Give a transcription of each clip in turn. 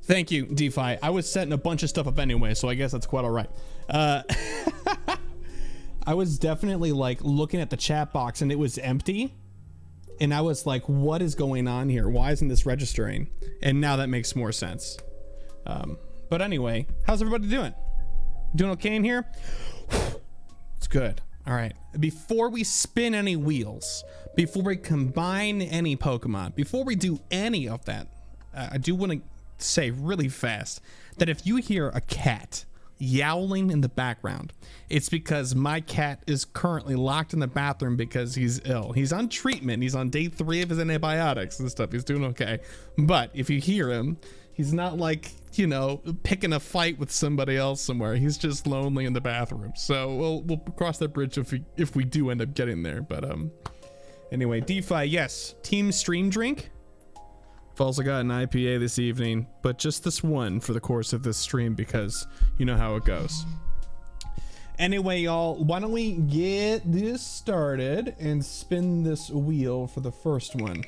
Thank you, DeFi. I was setting a bunch of stuff up anyway, so I guess that's quite all right. I was definitely like looking at the chat box and it was empty. And I was like, what is going on here? Why isn't this registering? And now that makes more sense. But anyway, how's everybody doing? Doing okay in here? It's good. All right. Before we spin any wheels, before we combine any Pokemon, before we do any of that, I do want to say really fast that if you hear a cat yowling in the background, it's because my cat is currently locked in the bathroom because he's ill. He's on treatment. He's on day 3 of his antibiotics and stuff. He's doing okay. But if you hear him, he's not like, you know, picking a fight with somebody else somewhere. He's just lonely in the bathroom. So we'll cross that bridge if we do end up getting there. But anyway, DeFi, yes, Team Stream Drink. I've also got an IPA this evening, but just this one for the course of this stream because you know how it goes. Anyway, y'all, why don't we get this started and spin this wheel for the first one.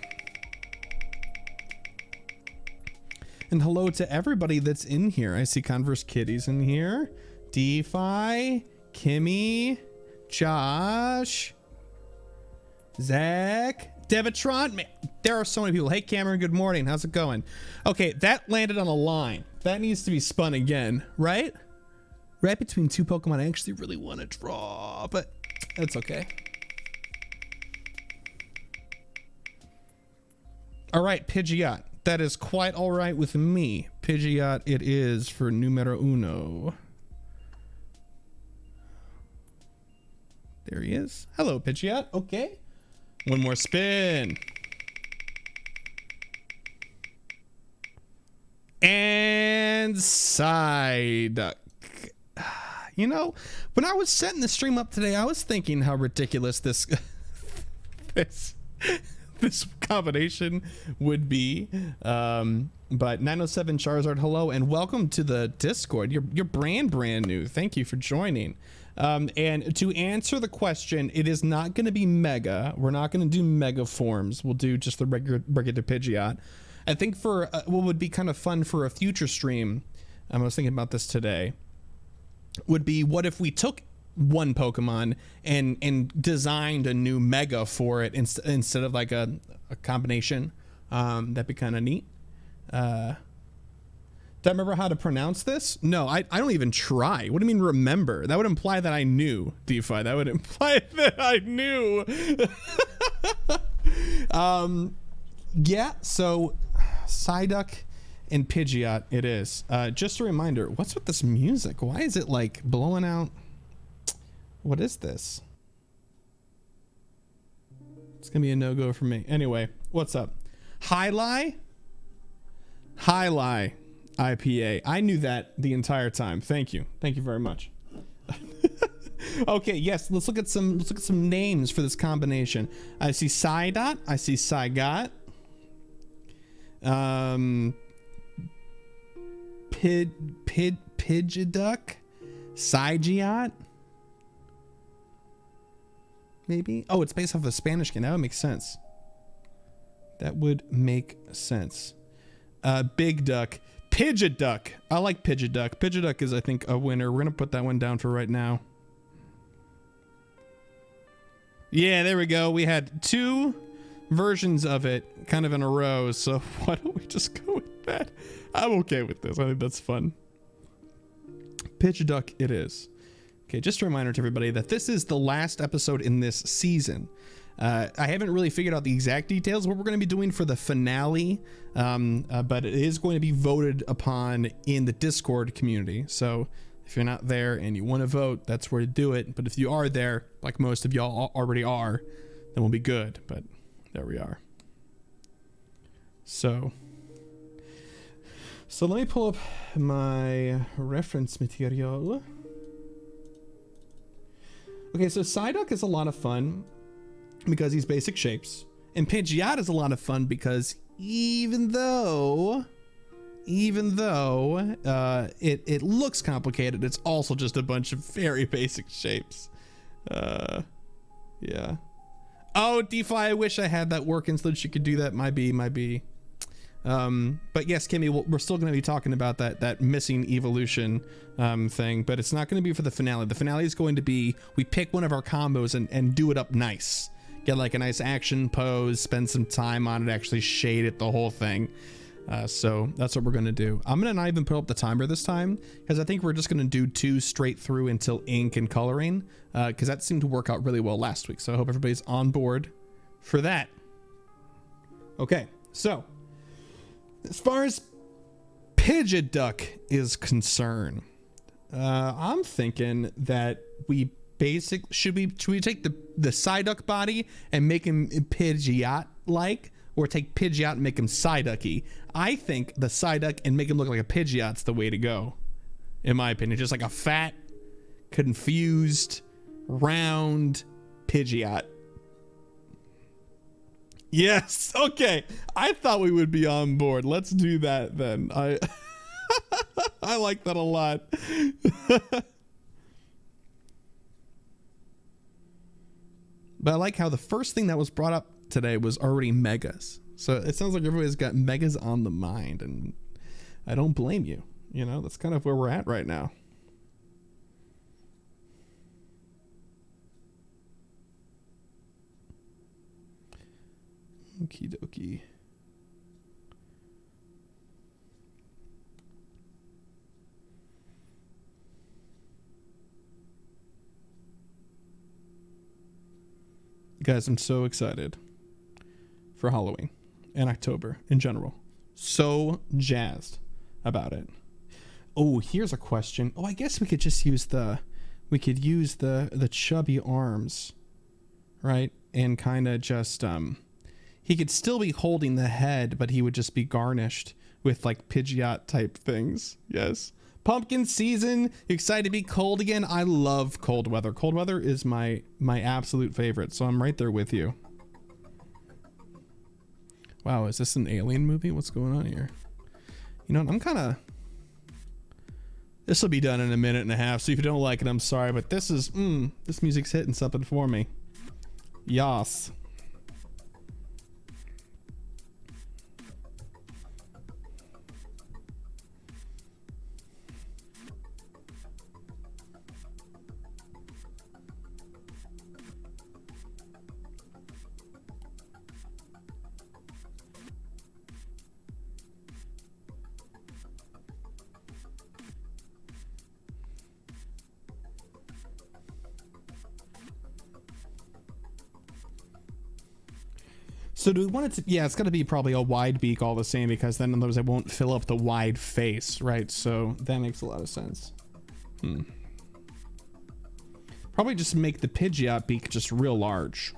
And hello to everybody that's in here. I see Converse Kitties in here. DeFi, Kimmy, Josh, Zach, Devitron. Man, there are so many people. Hey, Cameron, good morning. How's it going? Okay, that landed on a line. That needs to be spun again, right? Right between two Pokemon I actually really want to draw, but that's okay. All right, Pidgeot. That is quite all right with me. Pidgeot it is for numero uno. There he is. Hello, Pidgeot. Okay. One more spin. And Psyduck. You know, when I was setting the stream up today, I was thinking how ridiculous this this combination would be. But 907 Charizard, hello and welcome to the Discord. You're brand new. Thank you for joining. And to answer the question, it is not going to be mega. We're not going to do mega forms. We'll do just the regular Pidgeot. I think for what would be kind of fun for a future stream, I was thinking about this today, would be what if we took one Pokemon and designed a new mega for it instead of like a combination. That'd be kind of neat. Do I remember how to pronounce this? No, I don't even try. What do you mean remember? That would imply that I knew, DeFi. That would imply that I knew. Yeah, so Psyduck and Pidgeot it is. Just a reminder, what's with this music? Why is it like blowing out? What is this? It's gonna be a no-go for me. Anyway, what's up? High IPA. I knew that the entire time. Thank you. Thank you very much. Okay, yes, let's look at some names for this combination. I see Psydot, I see Psygot. Pidgeot, Psygiot. Maybe. Oh, it's based off a Spanish game. That would make sense. That would make sense. Big Duck. Pidgeot Duck. I like Pidgeot Duck. Pidgeot Duck is, I think, a winner. We're going to put that one down for right now. Yeah, there we go. We had 2 versions of it kind of in a row. So why don't we just go with that? I'm okay with this. I think that's fun. Pidgeot Duck it is. Okay, just a reminder to everybody that this is the last episode in this season. I haven't really figured out the exact details what we're going to be doing for the finale, but it is going to be voted upon in the Discord community. So if you're not there and you want to vote, that's where to do it. But if you are there, like most of y'all already are, then we'll be good. But there we are. So So let me pull up my reference material. Okay, so Psyduck is a lot of fun because he's basic shapes. And Pidgeot is a lot of fun because even though it looks complicated, it's also just a bunch of very basic shapes. Yeah. Oh, DeFi, I wish I had that working so that you could do that. Might be. But yes, Kimmy, we're still going to be talking about that missing evolution thing, but it's not going to be for the finale. The finale is going to be, we pick one of our combos and do it up nice. Get like a nice action pose, spend some time on it, actually shade it, the whole thing. So that's what we're going to do. I'm going to not even put up the timer this time because I think we're just going to do 2 straight through until ink and coloring, because that seemed to work out really well last week. So I hope everybody's on board for that. Okay, so as far as Pidgeot is concerned, I'm thinking that should we take the Psyduck body and make him Pidgeot like, or take Pidgeot and make him Psyducky? I think the Psyduck and make him look like a Pidgeot's the way to go, in my opinion. Just like a fat, confused, round Pidgeot. Yes, okay. I thought we would be on board. Let's do that then. I like that a lot. But I like how the first thing that was brought up today was already megas. So it sounds like everybody's got megas on the mind, and I don't blame you. You know, that's kind of where we're at right now. Okie dokie. Guys, I'm so excited for Halloween and October in general. So jazzed about it. Oh, here's a question. Oh, I guess we could just use the chubby arms, right? And kind of just he could still be holding the head, but he would just be garnished with like Pidgeot type things. Yes. Pumpkin season, excited to be cold again. I love cold weather. Cold weather is my absolute favorite, so I'm right there with you. Wow, is this an alien movie? What's going on here? You know, I'm kind of... This will be done in a minute and a half, so if you don't like it, I'm sorry, but this is... this music's hitting something for me. Yas. So do we want it to... Yeah, it's got to be probably a wide beak all the same, because then otherwise it won't fill up the wide face, right? So that makes a lot of sense. Probably just make the Pidgeot beak just real large.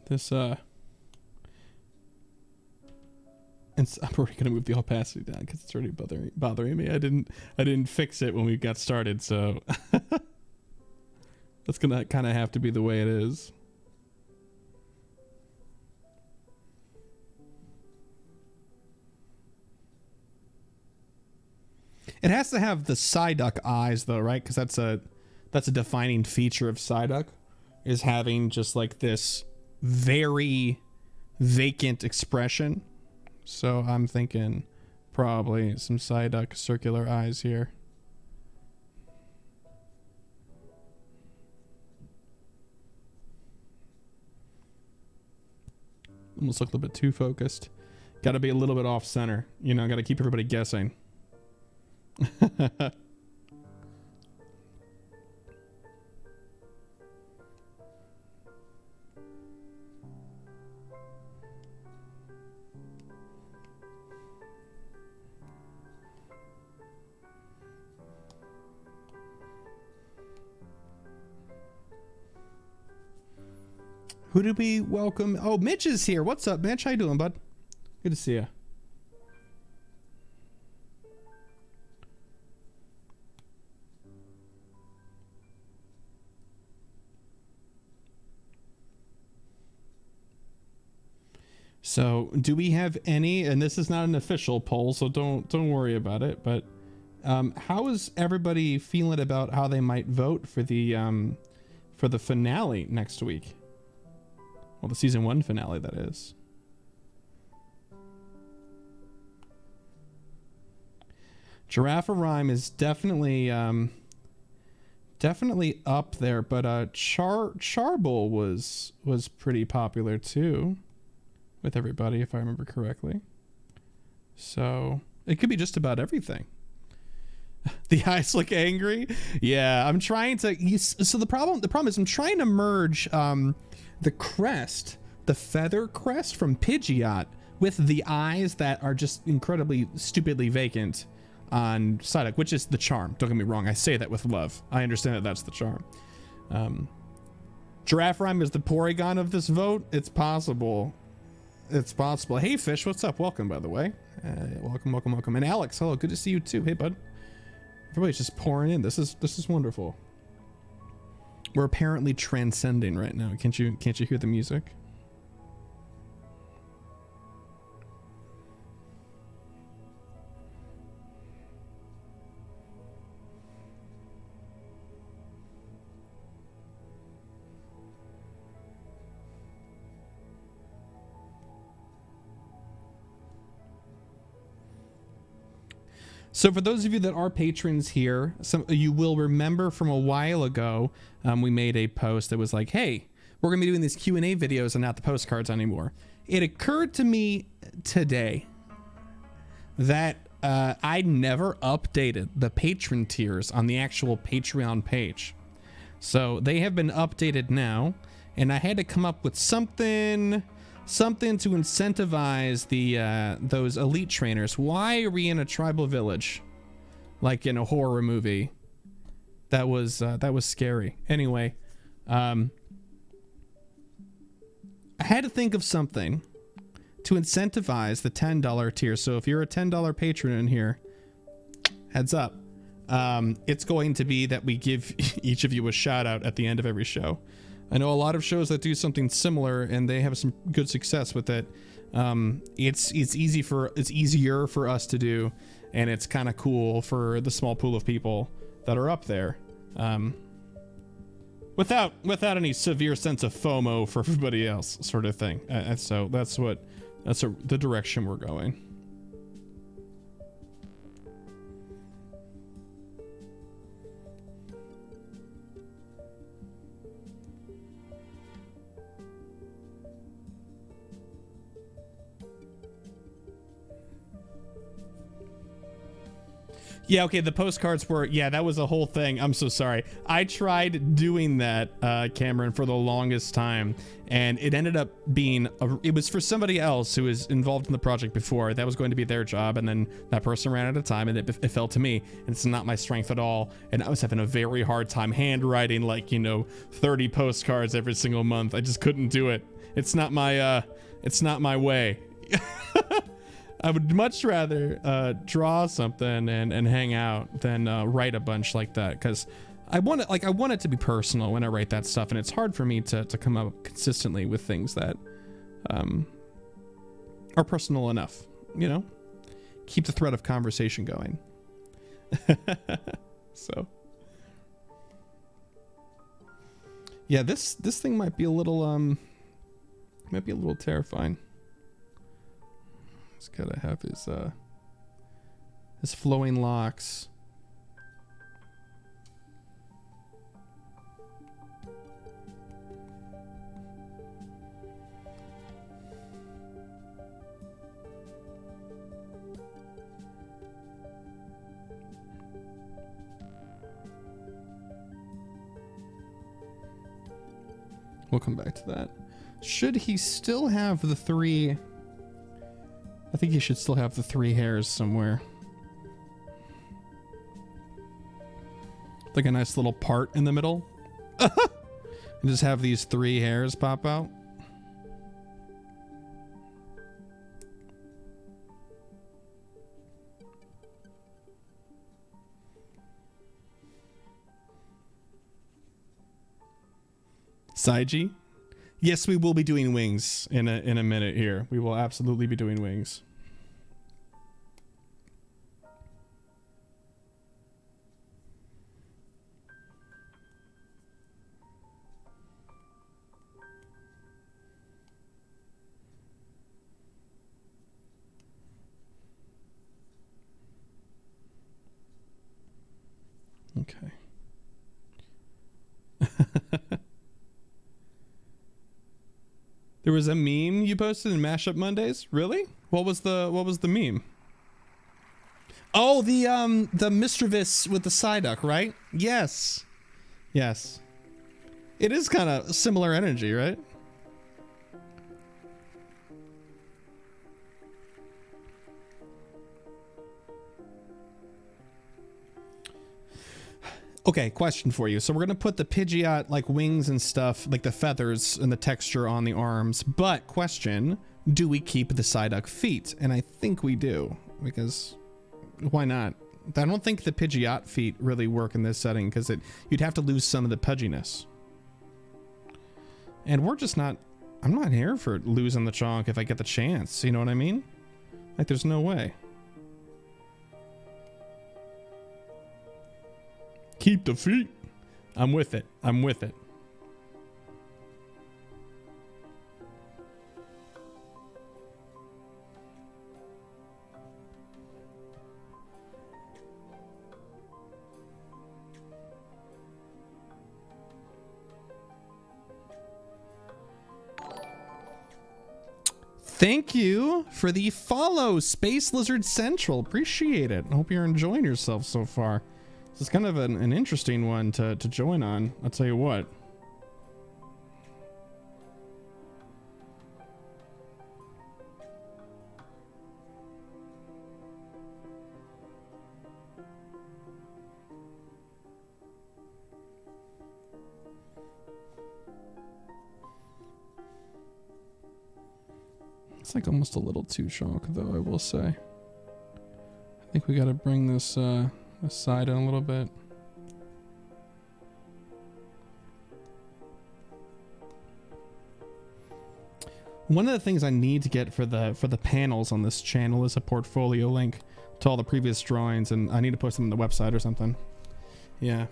This and I'm already gonna move the opacity down because it's already bothering me. I didn't fix it when we got started, so that's gonna kind of have to be the way it is. It has to have the Psyduck eyes though, right? Because that's a defining feature of Psyduck, is having just like this very vacant expression. So I'm thinking probably some Psyduck circular eyes here. Almost look a little bit too focused. Got to be a little bit off center. You know, got to keep everybody guessing. Who did we welcome? Oh, Mitch is here. What's up, Mitch? How you doing, bud? Good to see you. So, do we have any? And this is not an official poll, so don't worry about it. But how is everybody feeling about how they might vote for the finale next week? Well, the season 1 finale, that is. Giraffe Rhyme is definitely up there, but Charble was pretty popular too with everybody, if I remember correctly. So it could be just about everything. The eyes look angry. Yeah, I'm trying to. So the problem is I'm trying to merge the crest, the feather crest from Pidgeot, with the eyes that are just incredibly stupidly vacant on Psyduck, which is the charm. Don't get me wrong, I say that with love. I understand that that's the charm. Giraffe Rhyme is the Porygon of this vote. It's possible. It's possible. Hey Fish, what's up? Welcome, by the way. Welcome. And Alex, hello, good to see you too. Hey bud. Everybody's just pouring in. This is wonderful. We're apparently transcending right now. Can't you hear the music? So for those of you that are patrons here, you will remember from a while ago, we made a post that was like, hey, we're going to be doing these Q&A videos and not the postcards anymore. It occurred to me today that I never updated the patron tiers on the actual Patreon page. So they have been updated now, and I had to come up with something to incentivize those elite trainers. Why are we in a tribal village, like in a horror movie? That was scary. Anyway, I had to think of something to incentivize the $10 tier. So if you're a $10 patron in here, heads up, it's going to be that we give each of you a shout out at the end of every show. I know a lot of shows that do something similar and they have some good success with it. It's easier for us to do, and it's kind of cool for the small pool of people that are up there, without any severe sense of FOMO for everybody else, sort of thing. So that's the direction we're going. Yeah, okay, the postcards were, yeah, that was a whole thing. I'm so sorry. I tried doing that, Cameron, for the longest time, and it ended up being, it was for somebody else who was involved in the project before. That was going to be their job, and then that person ran out of time, and it fell to me, and it's not my strength at all, and I was having a very hard time handwriting, like, 30 postcards every single month. I just couldn't do it. It's not my way. I would much rather draw something and hang out than write a bunch like that, because I want it to be personal when I write that stuff, and it's hard for me to come up consistently with things that are personal enough, keep the thread of conversation going. So yeah, this thing might be a little terrifying. He's gotta have his flowing locks. We'll come back to that. Should he still have the 3? I think he should still have the 3 hairs somewhere. Like a nice little part in the middle. And just have these 3 hairs pop out. Saiji? Yes, we will be doing wings in a minute here. We will absolutely be doing wings. Okay. There was a meme you posted in Mashup Mondays? Really? What was the meme? Oh, the Mischievous with the Psyduck, right? Yes. Yes. It is kind of similar energy, right? Okay, question for you. So we're gonna put the Pidgeot like wings and stuff, like the feathers and the texture on the arms. But question, do we keep the Psyduck feet? And I think we do, because why not? I don't think the Pidgeot feet really work in this setting because you'd have to lose some of the pudginess. And we're just not, I'm not here for losing the chonk if I get the chance. You know what I mean? Like there's no way. Keep the feet. I'm with it. I'm with it. Thank you for the follow, Space Lizard Central. Appreciate it. I hope you're enjoying yourself so far. This is kind of an interesting one to join on. I'll tell you what. It's like almost a little too chalk, though, I will say. I think we got to bring this side in a little bit. One of the things I need to get for the panels on this channel is a portfolio link to all the previous drawings, and I need to post them on the website or something. Yeah.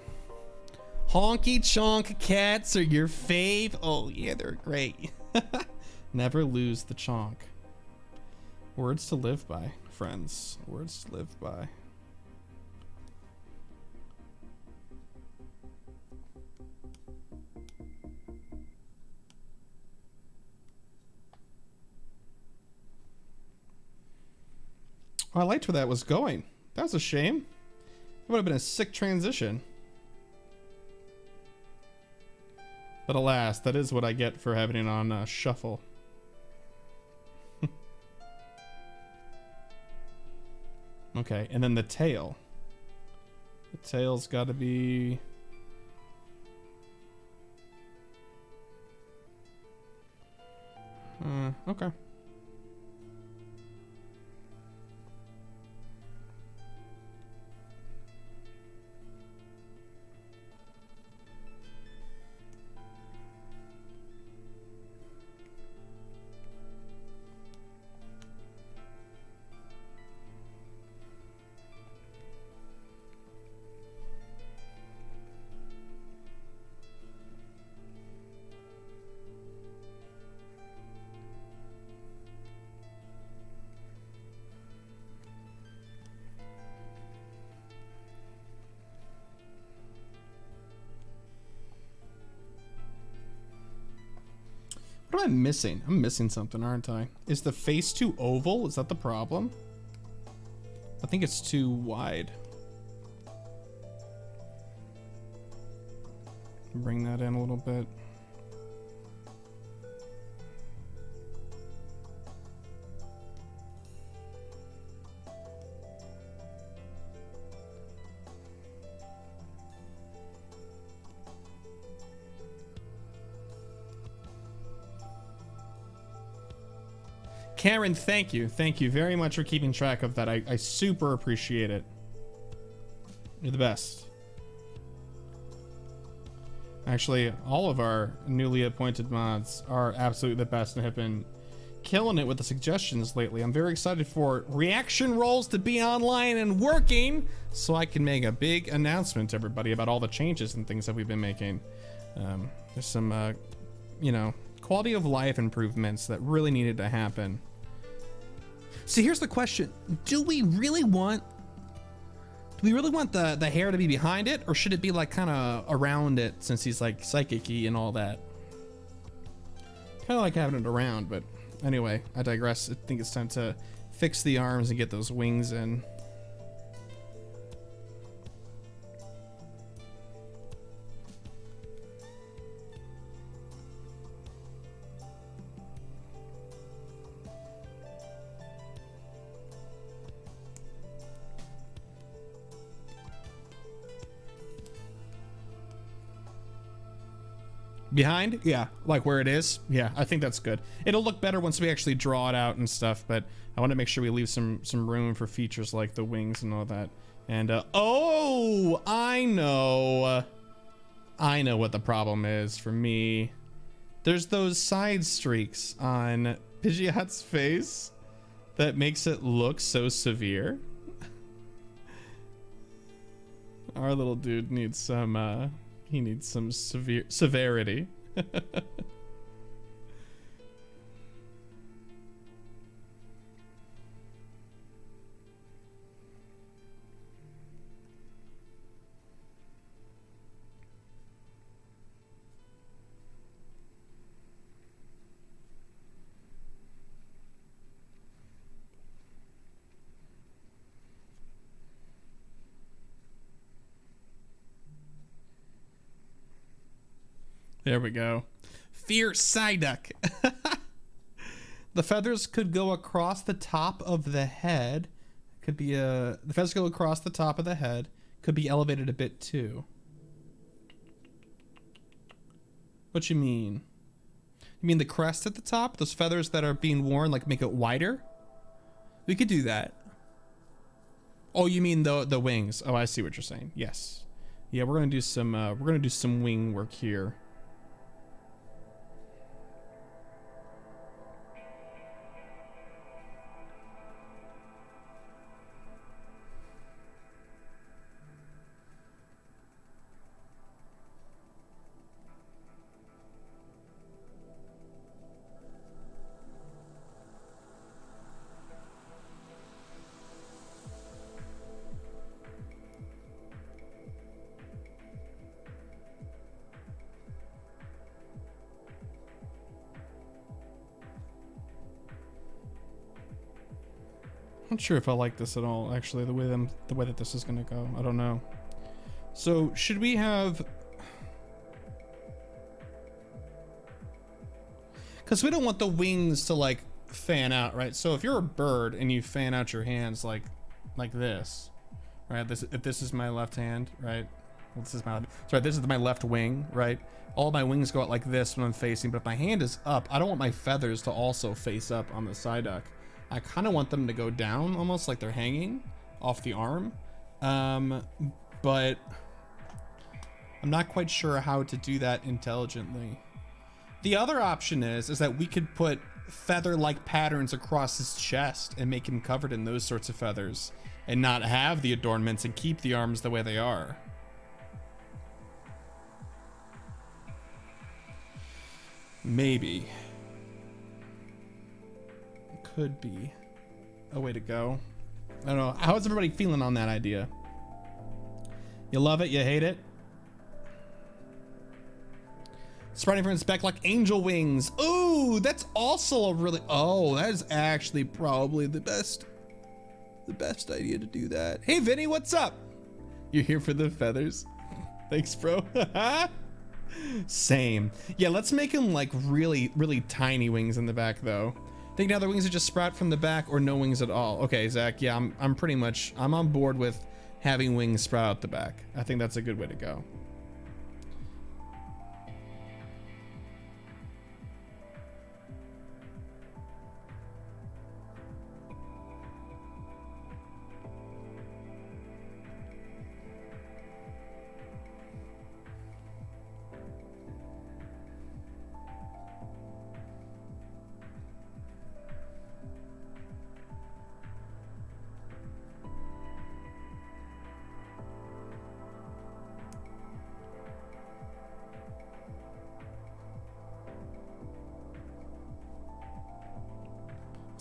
Honky chonk cats are your fave? Oh yeah, they're great. Never lose the chonk. Words to live by, friends. Words to live by. Oh, I liked where that was going. That was a shame. That would have been a sick transition. But alas, that is what I get for having it on shuffle. Okay, and then the tail. The tail's got to be... okay. What am I missing? I'm missing something, aren't I? Is the face too oval? Is that the problem? I think it's too wide. Bring that in a little bit. Karen, thank you. Thank you very much for keeping track of that. I super appreciate it. You're the best. Actually, all of our newly appointed mods are absolutely the best and have been killing it with the suggestions lately. I'm very excited for reaction rolls to be online and working so I can make a big announcement to everybody about all the changes and things that we've been making. There's some, you know, quality of life improvements that really needed to happen. So here's the question. Do we really want the hair to be behind it, or should it be like kind of around it since he's like psychic-y and all that? Kind of like having it around, but anyway, I digress. I think it's time to fix the arms and get those wings in. Behind? Yeah, like where it is. Yeah, I think that's good. It'll look better once we actually draw it out and stuff, but I want to make sure we leave some room for features like the wings and all that. And oh, I know what the problem is for me. There's those side streaks on Pidgeot's face that makes it look so severe. Our little dude needs some he needs some severity. There we go. Fierce Psyduck. The feathers could go across the top of the head. Could be the feathers go across the top of the head. Could be elevated a bit too. What you mean? You mean the crest at the top? Those feathers that are being worn, like make it wider? We could do that. Oh, you mean the wings? Oh, I see what you're saying. Yes. Yeah, we're gonna do some wing work here. Not sure if I like this at all, actually, the way that this is gonna go. I don't know. So should we have, because we don't want the wings to like fan out, right? So if you're a bird and you fan out your hands like this, right? If this is my left hand, right? Well, this is my left wing, right? All my wings go out like this when I'm facing, but if my hand is up, I don't want my feathers to also face up on the Psyduck. I kind of want them to go down almost like they're hanging off the arm. But I'm not quite sure how to do that intelligently. The other option is that we could put feather-like patterns across his chest and make him covered in those sorts of feathers and not have the adornments and keep the arms the way they are. Maybe. Could be a way to go. I don't know. How's everybody feeling on that idea? You love it? You hate it? Sprouting from its back like angel wings. Ooh, that's also a really... Oh, that is actually probably the best idea to do that. Hey, Vinny, what's up? You're here for the feathers? Thanks, bro. Same. Yeah, let's make him like really, really tiny wings in the back, though. Think now the wings would just sprout from the back or no wings at all. Okay, Zach, yeah, I'm on board with having wings sprout out the back. I think that's a good way to go.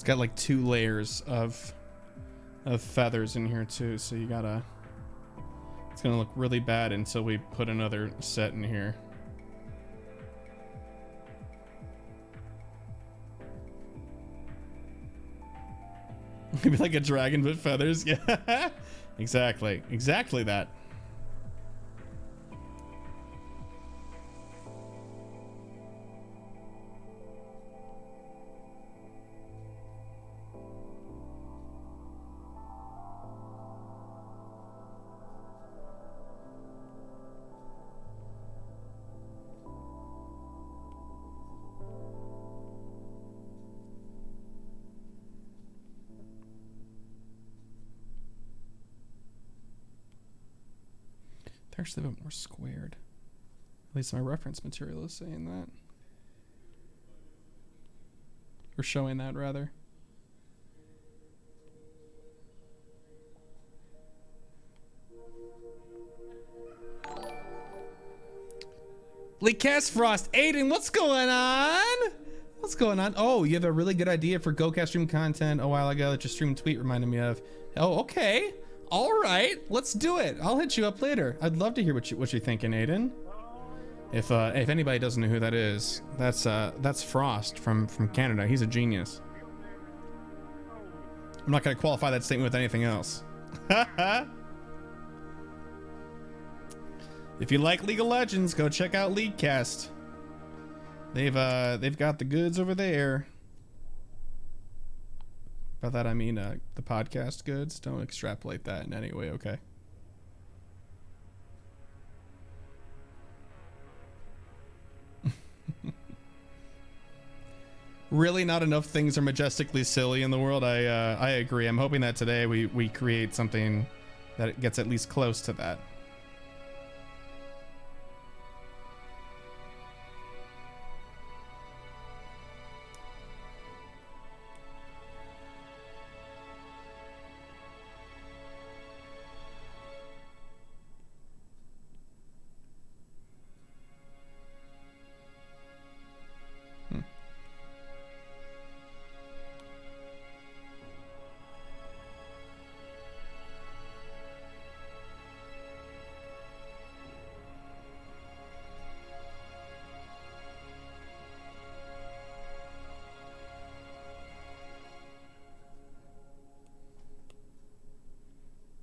got like 2 layers of feathers in here too, so you gotta, it's gonna look really bad until we put another set in here. Maybe like a dragon with feathers. Yeah. Exactly that. They're actually a bit more squared. At least my reference material is saying that. Or showing that, rather. Leakcast Frost. Aiden, what's going on? What's going on? Oh, you have a really good idea for GoCast stream content a while ago that your stream tweet reminded me of. Oh, okay. All right, let's do it. I'll hit you up later. I'd love to hear what you're thinking, Aiden. If anybody doesn't know who that is, that's Frost from Canada. He's a genius. I'm not gonna qualify that statement with anything else. If you like League of Legends, go check out Leaguecast. They've got the goods over there. By that I mean the podcast goods. Don't extrapolate that in any way, okay? Really, not enough things are majestically silly in the world. I agree. I'm hoping that today we create something that gets at least close to that.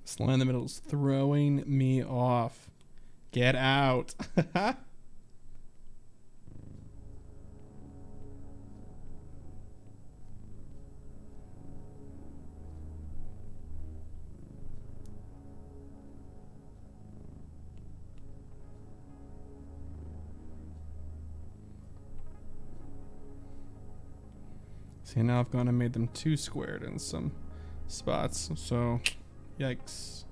This line in the middle is throwing me off. Get out. See, now I've gone and made them too squared in some spots, so yikes.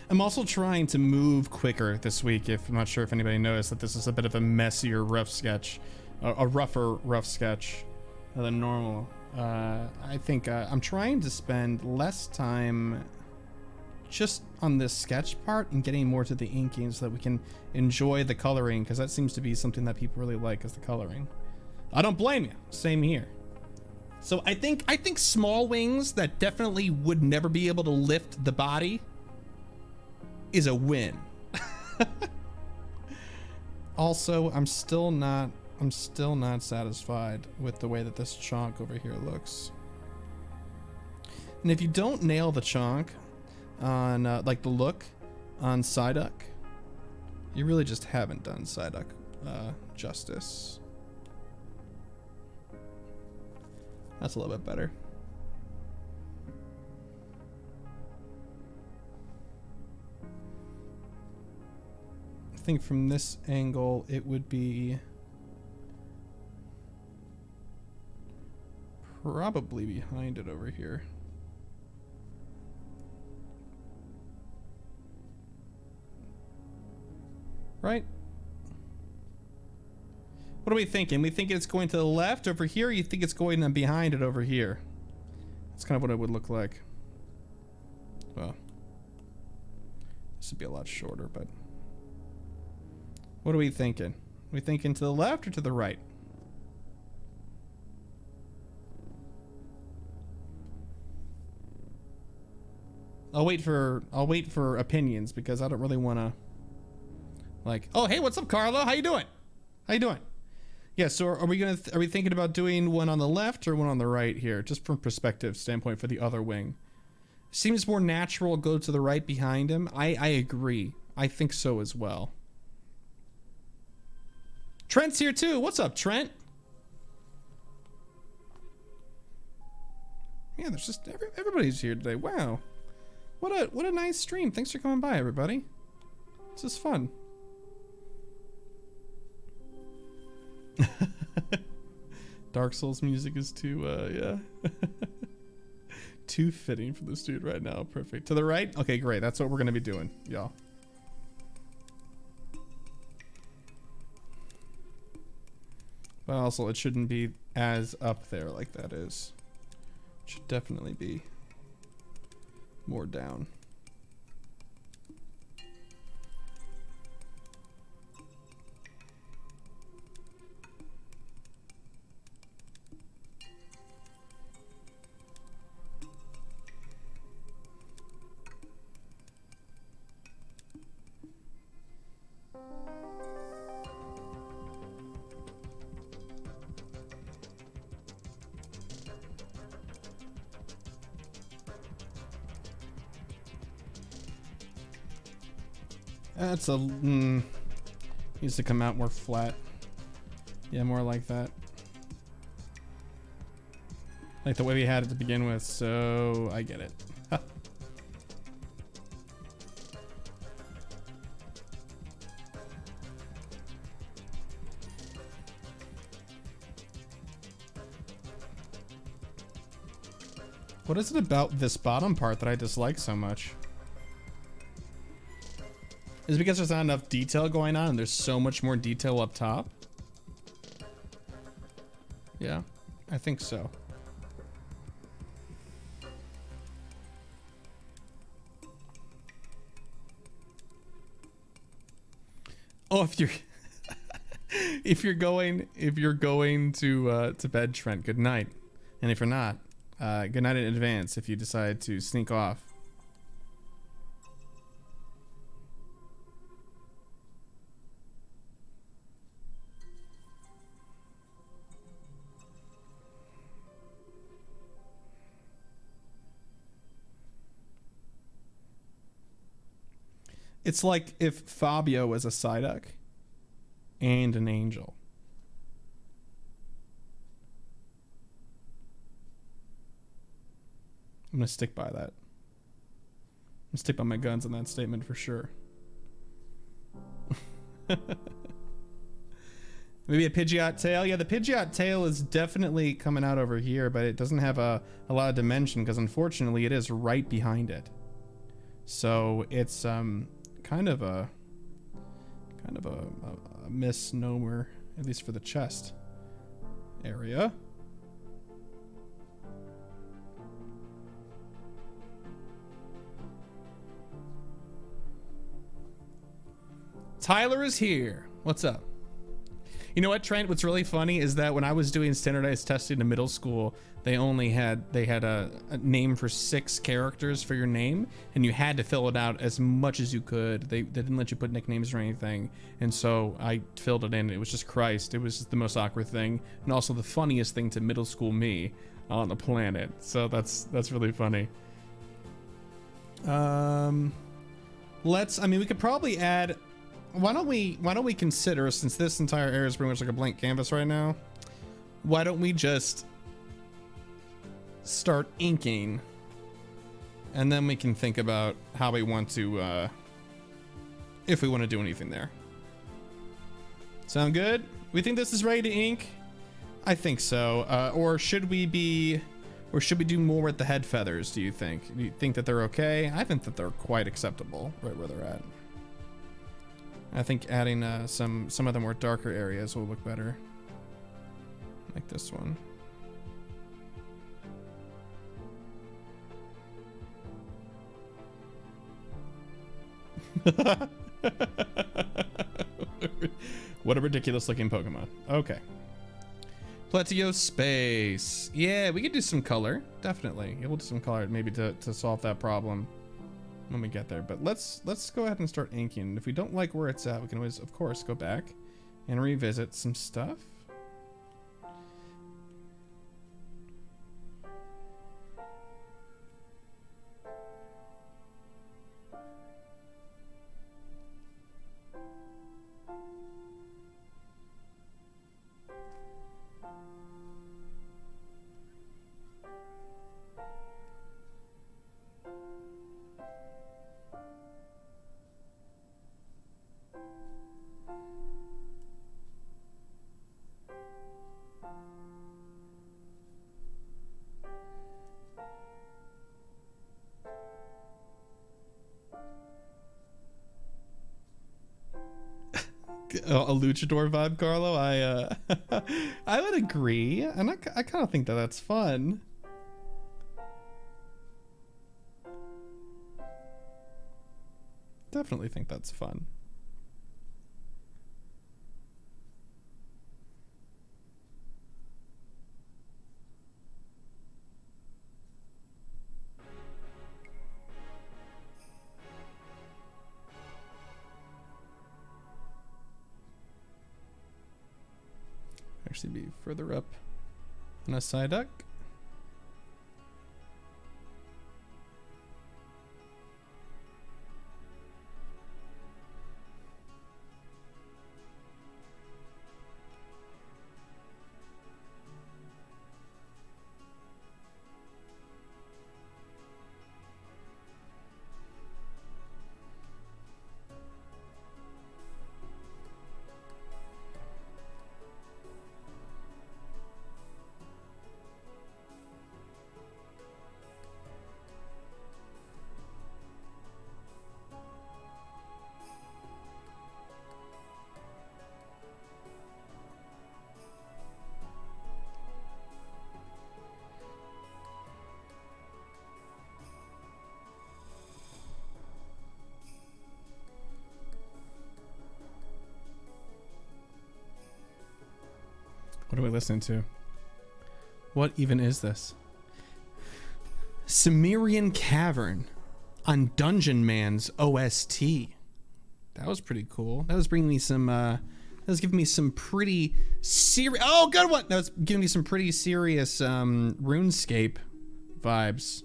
I'm also trying to move quicker this week. I'm not sure if anybody noticed that this is a bit of a messier rough sketch, a rougher rough sketch than normal. I think I'm trying to spend less time just on this sketch part and getting more to the inking so that we can enjoy the coloring, because that seems to be something that people really like, is the coloring. I don't blame you. Same here. So I think small wings that definitely would never be able to lift the body is a win. Also, I'm still not satisfied with the way that this chonk over here looks. And if you don't nail the chonk on like the look on Psyduck, you really just haven't done Psyduck justice. That's a little bit better. I think from this angle it would be probably behind it over here. Right? What are we thinking? We think it's going to the left over here, or you think it's going behind it over here? That's kind of what it would look like. Well, this would be a lot shorter, but what are we thinking? Are we thinking to the left or to the right? I'll wait for opinions because I don't really want to like, oh, hey, what's up, Carlo? How you doing? How you doing? Yeah, so are we thinking about doing one on the left or one on the right here, just from perspective standpoint for the other wing? Seems more natural go to the right behind him. I agree. I think so as well. Trent's here too. What's up, Trent? Yeah, there's just everybody's here today. Wow. What a nice stream. Thanks for coming by, everybody. This is fun. Dark Souls music is too yeah. Too fitting for this dude right now. Perfect. To the right? Okay, great. That's what we're gonna be doing, y'all. But also it shouldn't be as up there like that is. It should definitely be more down. That's a needs to come out more flat. Yeah, more like that. Like the way we had it to begin with, so I get it. Huh. What is it about this bottom part that I dislike so much? Is it because there's not enough detail going on and there's so much more detail up top? Yeah, I think so. Oh, if you're going to bed, Trent, good night. And if you're not, good night in advance if you decide to sneak off. It's like if Fabio was a Psyduck and an angel. I'm gonna stick by that. I'm gonna stick by my guns on that statement for sure. Maybe a Pidgeot tail. Yeah, the Pidgeot tail is definitely coming out over here, but it doesn't have a lot of dimension because unfortunately it is right behind it. So it's kind of a misnomer, at least for the chest area. Tyler is here. What's up? You know what, Trent? What's really funny is that when I was doing standardized testing in middle school, they had a name for 6 characters for your name, and you had to fill it out as much as you could. They didn't let you put nicknames or anything, and so I filled it in. It was just Christ. It was just the most awkward thing, and also the funniest thing to middle school me on the planet. So that's really funny. I mean, we could probably add. Why don't we consider, since this entire area is pretty much like a blank canvas right now, why don't we just start inking, and then we can think about how we want to, if we want to do anything there. Sound good? We think this is ready to ink? I think so. Or should we do more with the head feathers, do you think? Do you think that they're okay? I think that they're quite acceptable right where they're at. I think adding some of the more darker areas will look better. Like this one. What a ridiculous looking Pokemon. Okay. Pidgeot space. Yeah, we could do some color. Definitely. Yeah, we'll do some color maybe to solve that problem when we get there. But let's go ahead and start inking. If we don't like where it's at, we can always, of course, go back and revisit some stuff. A luchador vibe, Carlo. I would agree, and I kind of think that that's fun. Definitely think that's fun. Actually be further up on a Psyduck. What are we listening to? What even is this? Cimmerian Cavern on Dungeon Man's OST. That was pretty cool. That was bringing me some, that was giving me some pretty serious, oh, good one! That was giving me some pretty serious RuneScape vibes.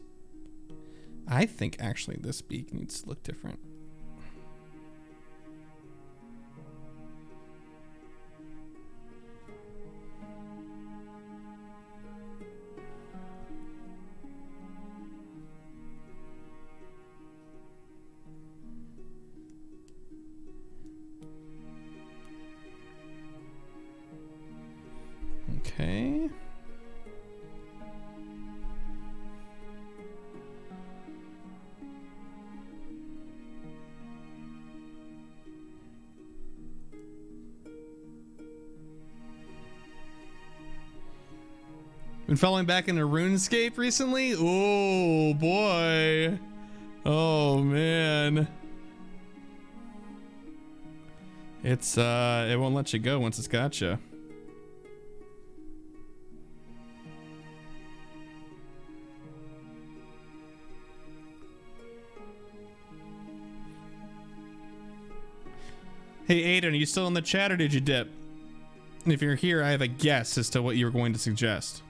I think actually this beak needs to look different. Okay. Been following back into RuneScape recently? Oh boy. Oh man. It's it won't let you go once it's got you. Hey Aiden, are you still in the chat or did you dip? And if you're here, I have a guess as to what you were going to suggest.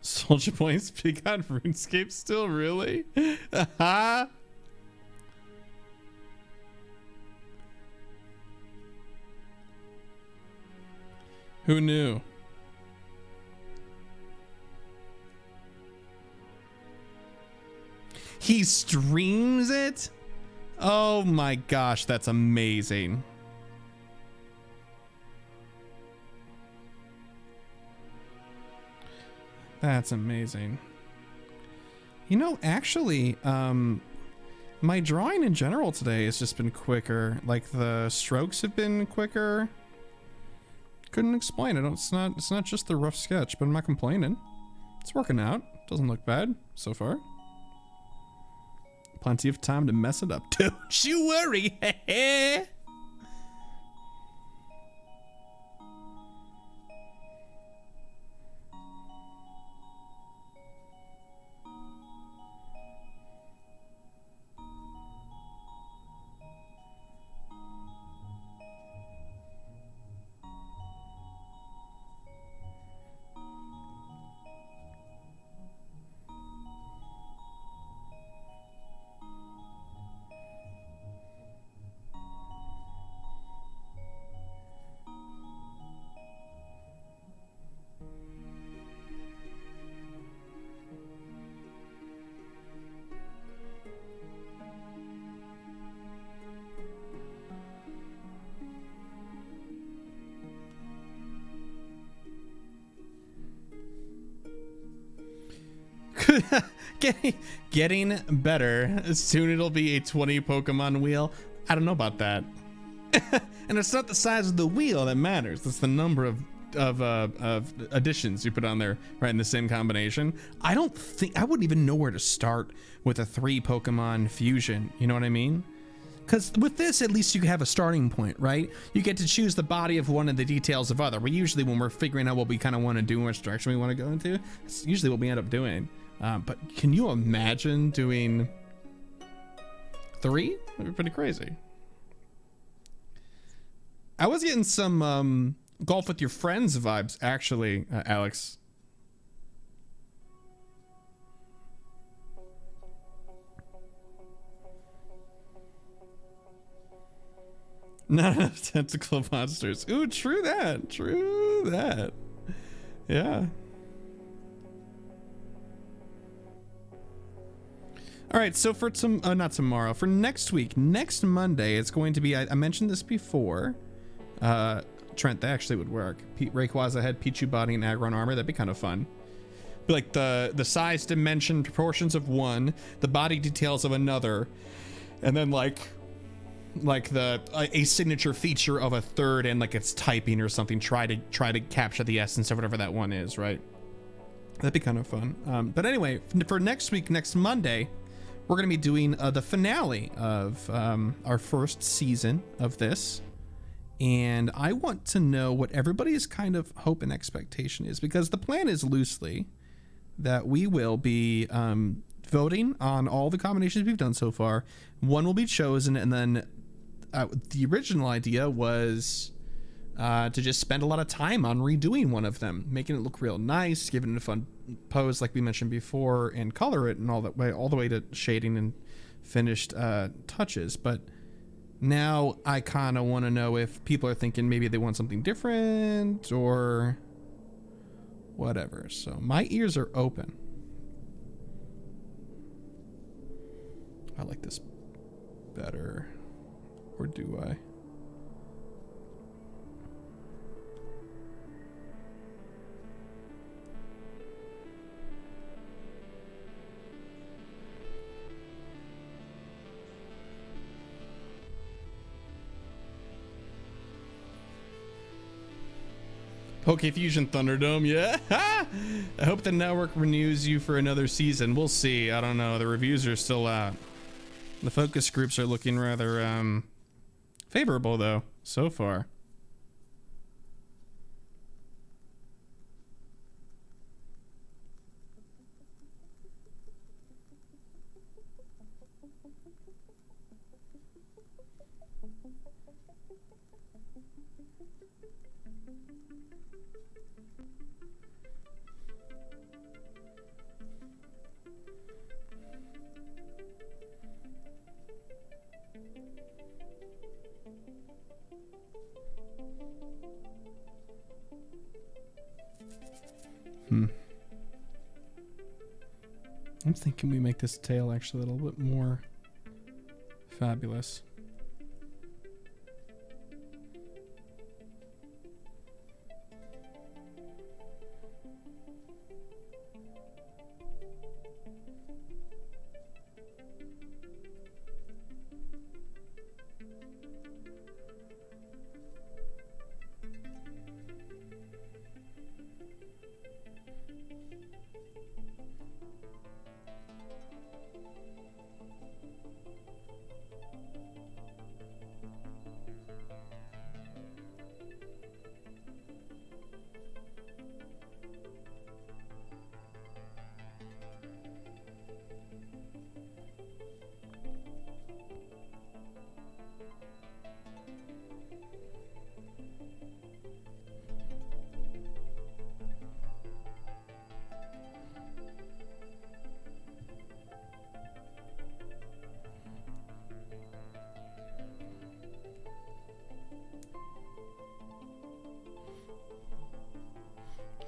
Soldier Boy speak on RuneScape still, really? Who knew? He streams it? Oh my gosh, that's amazing. That's amazing. You know, actually, My drawing in general today has just been quicker. Like the strokes have been quicker. Couldn't explain it. It's not just the rough sketch, but I'm not complaining. It's working out. Doesn't look bad so far. Plenty of time to mess it up. Don't you worry. Getting better. Soon it'll be a 20 Pokemon wheel. I don't know about that. And it's not the size of the wheel that matters. It's the number of additions you put on there, right, in the same combination. I wouldn't even know where to start with a 3 Pokemon fusion. You know what I mean? Because with this, at least you have a starting point, right? You get to choose the body of one and the details of other. We usually, when we're figuring out what we kind of want to do and which direction we want to go into, it's usually what we end up doing. But can you imagine doing 3? That'd be pretty crazy. I was getting some Golf with Your Friends vibes, actually, Alex. Not enough tentacle monsters. Ooh, true that. True that. Yeah. All right, so for not tomorrow, for next week, next Monday, it's going to be, I mentioned this before, Trent, that actually would work. Rayquaza head, Pichu body, and Aggron armor, that'd be kind of fun. Be like the size, dimension, proportions of one, the body details of another, and then like a signature feature of a third, and like its typing or something, try to capture the essence of whatever that one is, right? That'd be kind of fun. But anyway, for next week, next Monday, we're going to be doing the finale of our first season of this. And I want to know what everybody's kind of hope and expectation is, because the plan is loosely that we will be voting on all the combinations we've done so far. One will be chosen, and then the original idea was to just spend a lot of time on redoing one of them, making it look real nice, giving it a fun pose like we mentioned before, and color it and all the way to shading and finished touches. But now I kind of want to know if people are thinking maybe they want something different or whatever. So my ears are open. I like this better, or do I? Pokefusion Thunderdome, yeah. I hope the network renews you for another season. We'll see. I don't know. The reviews are still out. The focus groups are looking rather favorable, though, so far. I'm thinking we make this tail actually a little bit more fabulous.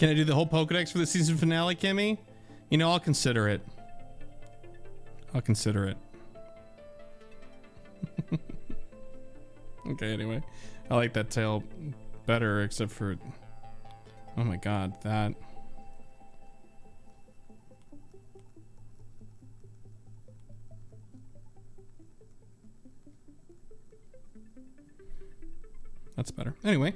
Can I do the whole Pokedex for the season finale, Kimmy? You know, I'll consider it. I'll consider it. Okay, anyway. I like that tail better, except for... Oh my god, that... That's better. Anyway.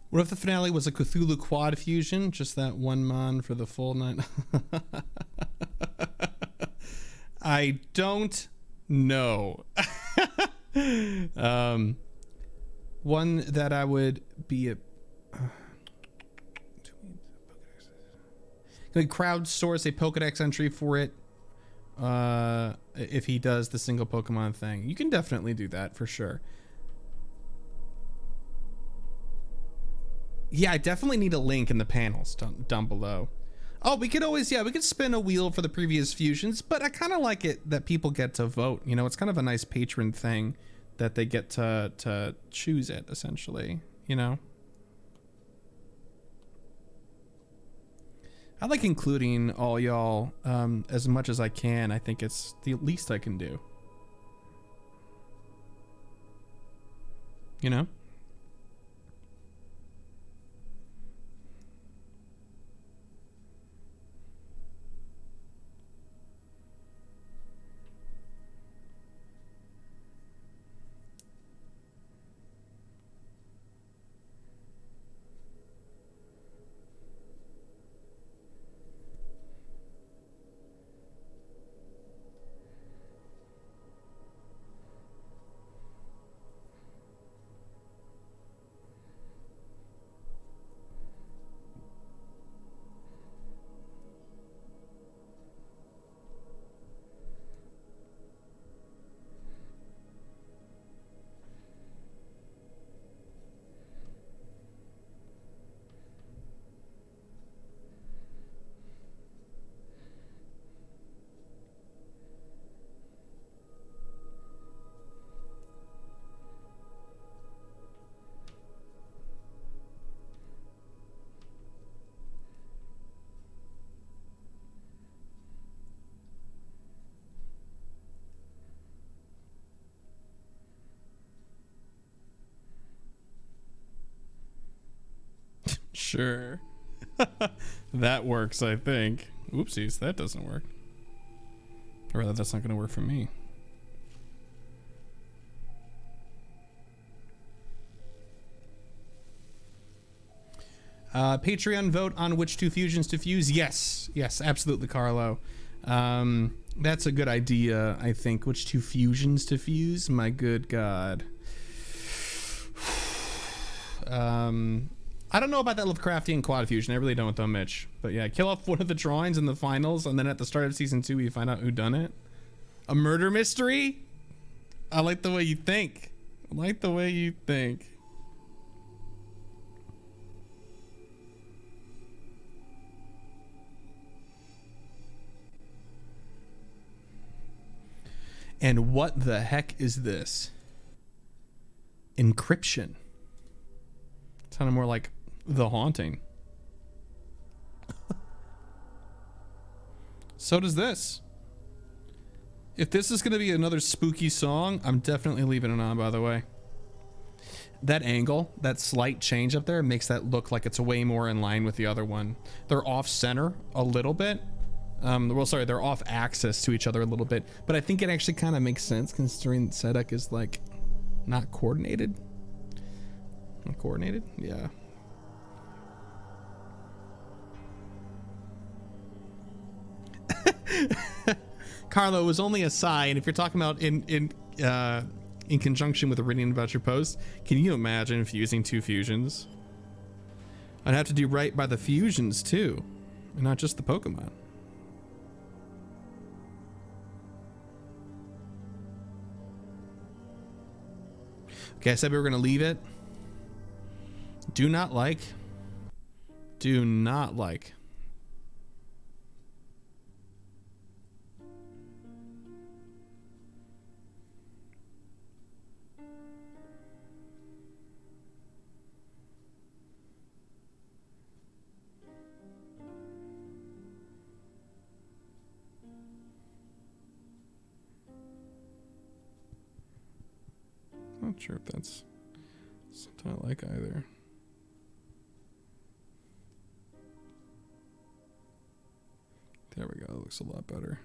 What if the finale was a Cthulhu quad fusion? Just that one mon for the full night? I don't know. One that I would be a... Can we crowdsource a Pokedex entry for it? If he does the single Pokemon thing. You can definitely do that for sure. Yeah, I definitely need a link in the panels down below. Oh, we could always, yeah, we could spin a wheel for the previous fusions, but I kind of like it that people get to vote. You know, it's kind of a nice patron thing that they get to choose it, essentially, you know? I like including all y'all as much as I can. I think it's the least I can do. You know? Sure. That works, I think. Oopsies, that doesn't work. Or rather, that's not going to work for me. Patreon vote on which two fusions to fuse. Yes, yes, absolutely, Carlo. That's a good idea, I think. Which two fusions to fuse? My good God. I don't know about that Lovecraftian quad fusion. I really don't, though, Mitch. But yeah, kill off one of the drawings in the finals, and then at the start of season 2, you find out who done it. A murder mystery? I like the way you think. I like the way you think. And what the heck is this? Encryption. It's kind of more like The Haunting. So does this. If this is going to be another spooky song, I'm definitely leaving it on, by the way. That angle, that slight change up there makes that look like it's way more in line with the other one. They're off center a little bit. Well, sorry, they're off axis to each other a little bit, but I think it actually kind of makes sense considering Psyduck is like not coordinated. Not coordinated? Yeah. Carlo, it was only a sigh, and if you're talking about in conjunction with a reading about your post, can you imagine fusing two fusions? I'd have to do right by the fusions too, and not just the Pokemon. Okay, I said we were gonna leave it. Do not like. Do not like. Not sure if that's something I like either. There we go. It looks a lot better.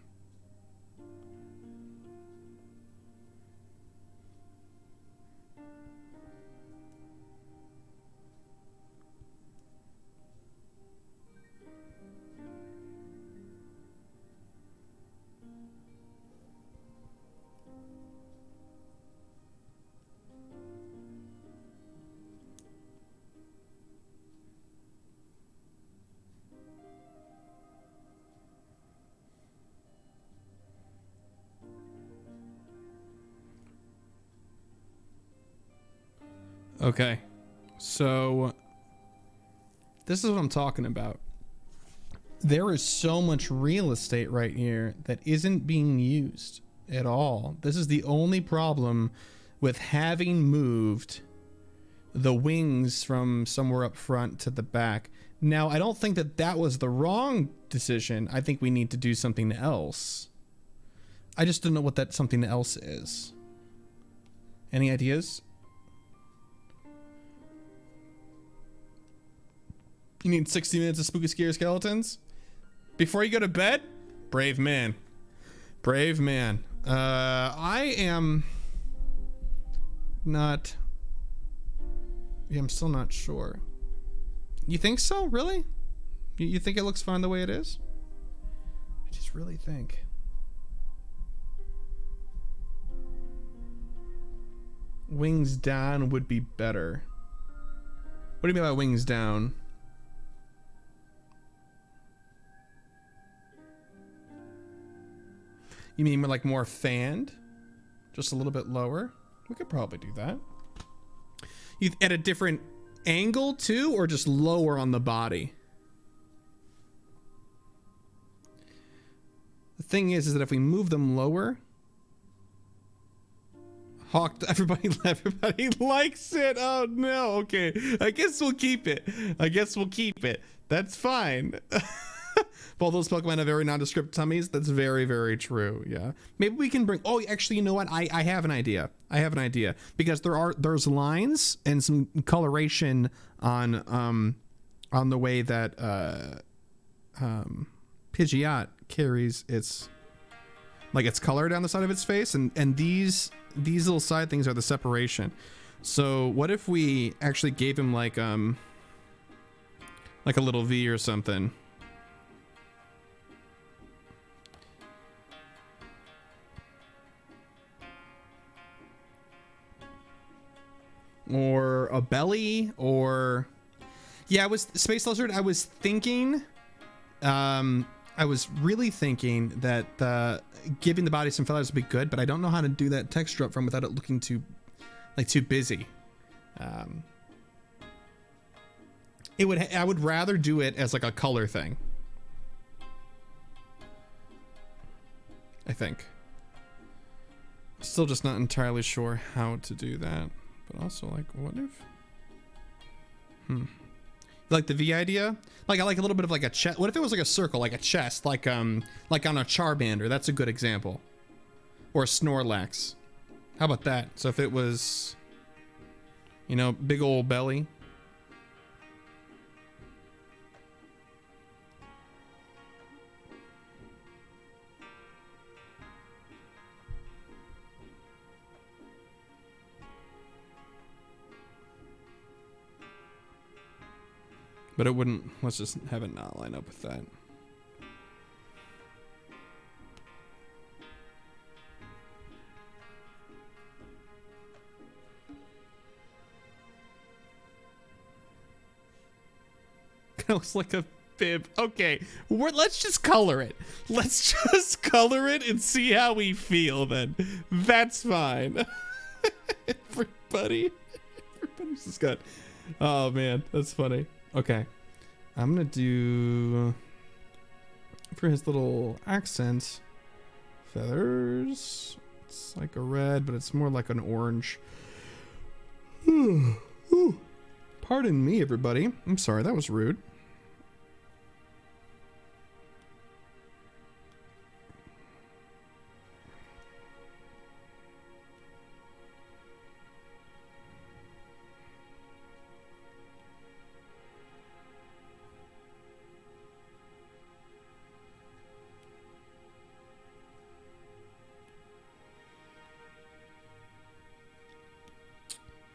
Okay, so this is what I'm talking about. There is so much real estate right here that isn't being used at all. This is the only problem with having moved the wings from somewhere up front to the back. Now, I don't think that that was the wrong decision. I think we need to do something else. I just don't know what that something else is. Any ideas? You need 60 minutes of spooky scary skeletons before you go to bed? Brave man. Brave man. I am not. Yeah, I'm still not sure. You think so? Really? You think it looks fine the way it is? I just really think. Wings down would be better. What do you mean by wings down? You mean like more fanned? Just a little bit lower? We could probably do that. You at a different angle too, or just lower on the body? The thing is that if we move them lower, everybody likes it. Oh no, okay. I guess we'll keep it. That's fine. All those Pokemon have very nondescript tummies. That's very, very true. Yeah. Maybe we can bring. Oh, actually, you know what? I have an idea. Because there's lines and some coloration on the way that Pidgeot carries its color down the side of its face, and these little side things are the separation. So what if we actually gave him like a little V or something? Or a belly, or yeah, I was Space Lizard. I was thinking, I was really thinking that giving the body some feathers would be good, but I don't know how to do that texture up front without it looking too busy. I would rather do it as like a color thing. I think. Still just not entirely sure how to do that. But also, like, what if... Like the V idea? Like, I like a little bit of like a chest. What if it was like a circle, like a chest, like on a Charmander? That's a good example. Or a Snorlax. How about that? So if it was, you know, big old belly. But it wouldn't, let's just have it not line up with that. It looks like a bib. Okay, let's just color it. Let's just color it and see how we feel then. That's fine. Everybody's just got, oh man, that's funny. Okay, I'm gonna do, for his little accent, feathers. It's like a red, but it's more like an orange. Pardon me, everybody. I'm sorry, that was rude.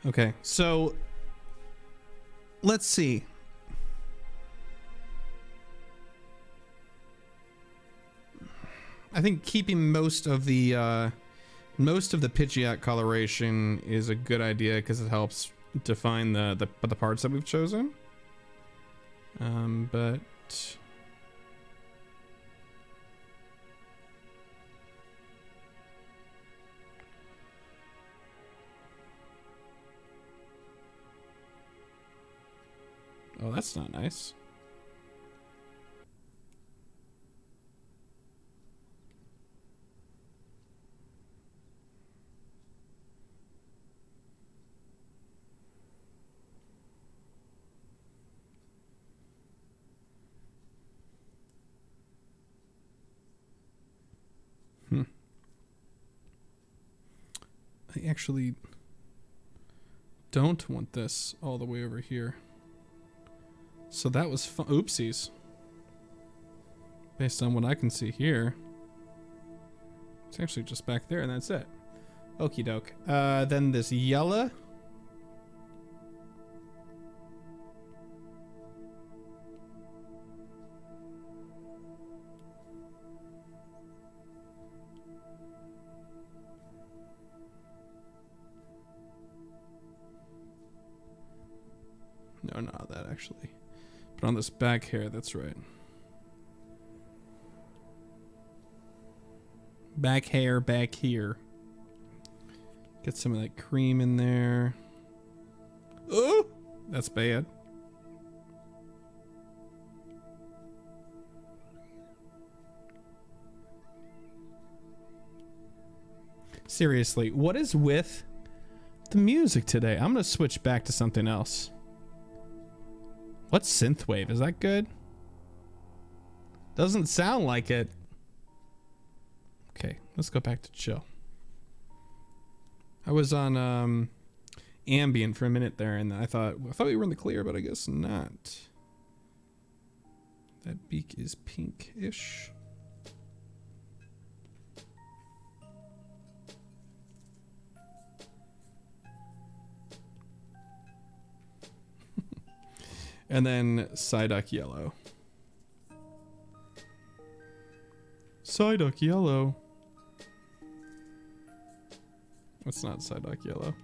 Okay, so let's see. I think keeping most of the Pidgeot coloration is a good idea because it helps define the parts that we've chosen. But oh, that's not nice. I actually don't want this all the way over here. So that was fun. Oopsies. Based on what I can see here. It's actually just back there and that's it. Okie doke. Then this yellow. No, not that actually. But on this back hair, that's right. Back hair, back here. Get some of that cream in there. Oh, that's bad. Seriously, what is with the music today? I'm gonna switch back to something else. What's synthwave? Is that good? Doesn't sound like it. Okay, let's go back to chill. I was on ambient for a minute there, and I thought we were in the clear, but I guess not. That beak is pink-ish. And then Psyduck yellow. Psyduck yellow. It's not Psyduck yellow.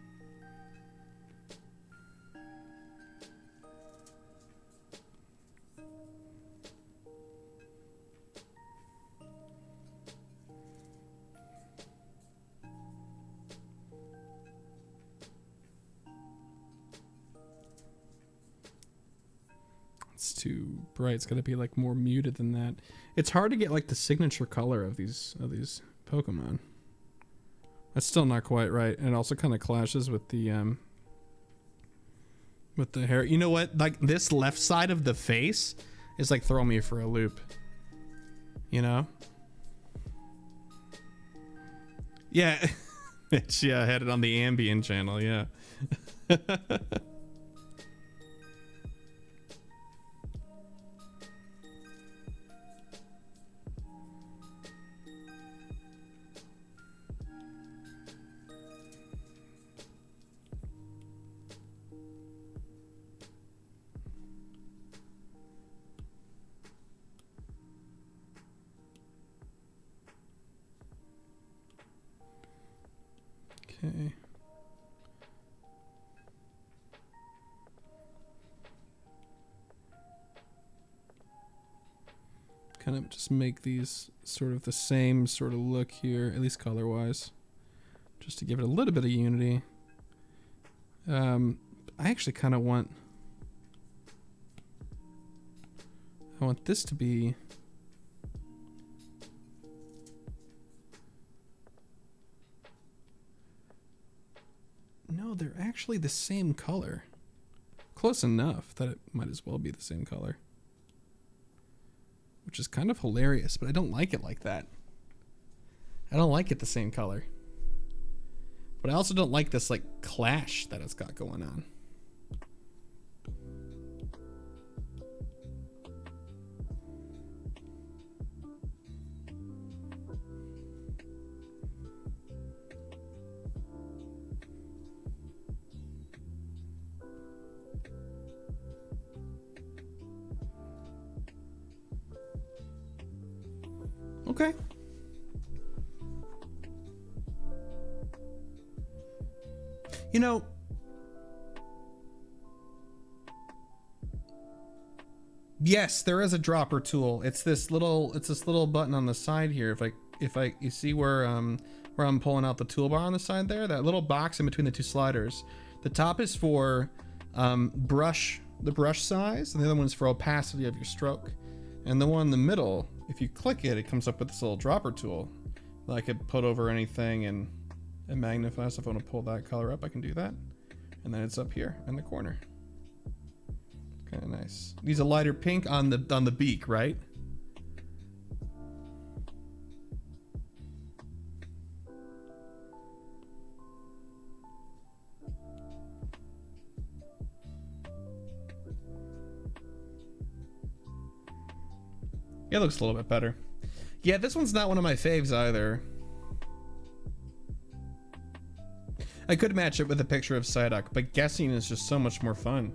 It's too bright. It's got to be like more muted than that. It's hard to get like the signature color of these Pokemon. That's still not quite right. And it also kind of clashes with the hair. You know what? Like this left side of the face is like throwing me for a loop. You know? Yeah. Mitch, yeah, I had it on the Ambien channel, yeah. Okay. Kind of just make these sort of the same sort of look here, at least color wise, just to give it a little bit of unity. I actually kind of want this to be no, they're actually the same color. Close enough that it might as well be the same color. Which is kind of hilarious, but I don't like it like that. I don't like it the same color. But I also don't like this like clash that it's got going on. Okay. You know, yes, there is a dropper tool. It's this little button on the side here. If I you see where I'm pulling out the toolbar on the side there, that little box in between the two sliders. The top is for the brush size, and the other one's for opacity of your stroke. And the one in the middle, if you click it, it comes up with this little dropper tool that I could put over anything and it magnifies. If I want to pull that color up, I can do that. And then it's up here in the corner. Kind of nice. Needs a lighter pink on the beak, right? It looks a little bit better. Yeah, this one's not one of my faves either. I could match it with a picture of Psyduck, but guessing is just so much more fun.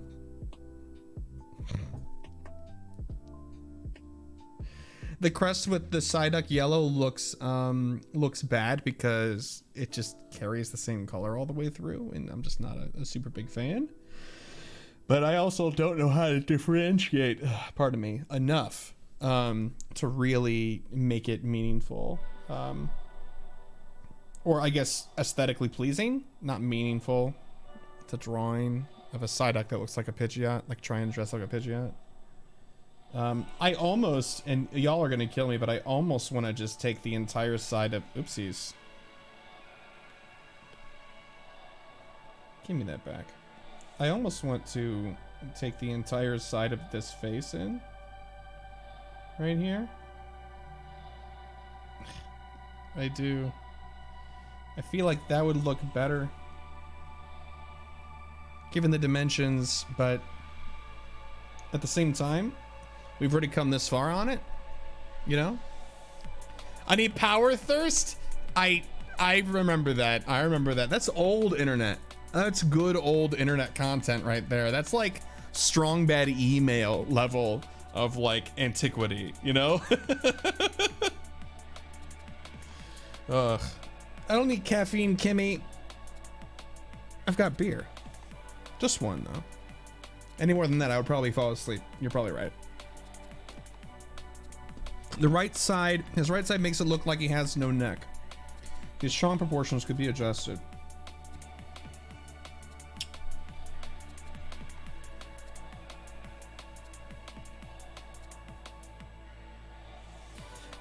The crest with the Psyduck yellow looks bad because it just carries the same color all the way through, and I'm just not a super big fan. But I also don't know how to differentiate, pardon me, enough to really make it meaningful, or I guess aesthetically pleasing, not meaningful. It's a drawing of a Psyduck that looks like a Pidgeot, like try and dress like a Pidgeot. I almost, and y'all are gonna kill me, but I almost want to just take the entire side of, oopsies. Give me that back. I almost want to take the entire side of this face in. Right here. I do. I feel like that would look better given the dimensions, but at the same time, we've already come this far on it, you know? I need power thirst. I remember that. I remember that. That's old internet. That's good old internet content right there. That's like strong bad email level of like antiquity, you know? Ugh. I don't need caffeine, Kimmy. I've got beer. Just one though. Any more than that, I would probably fall asleep. You're probably right. The right side, his right side makes it look like he has no neck. His strong proportions could be adjusted.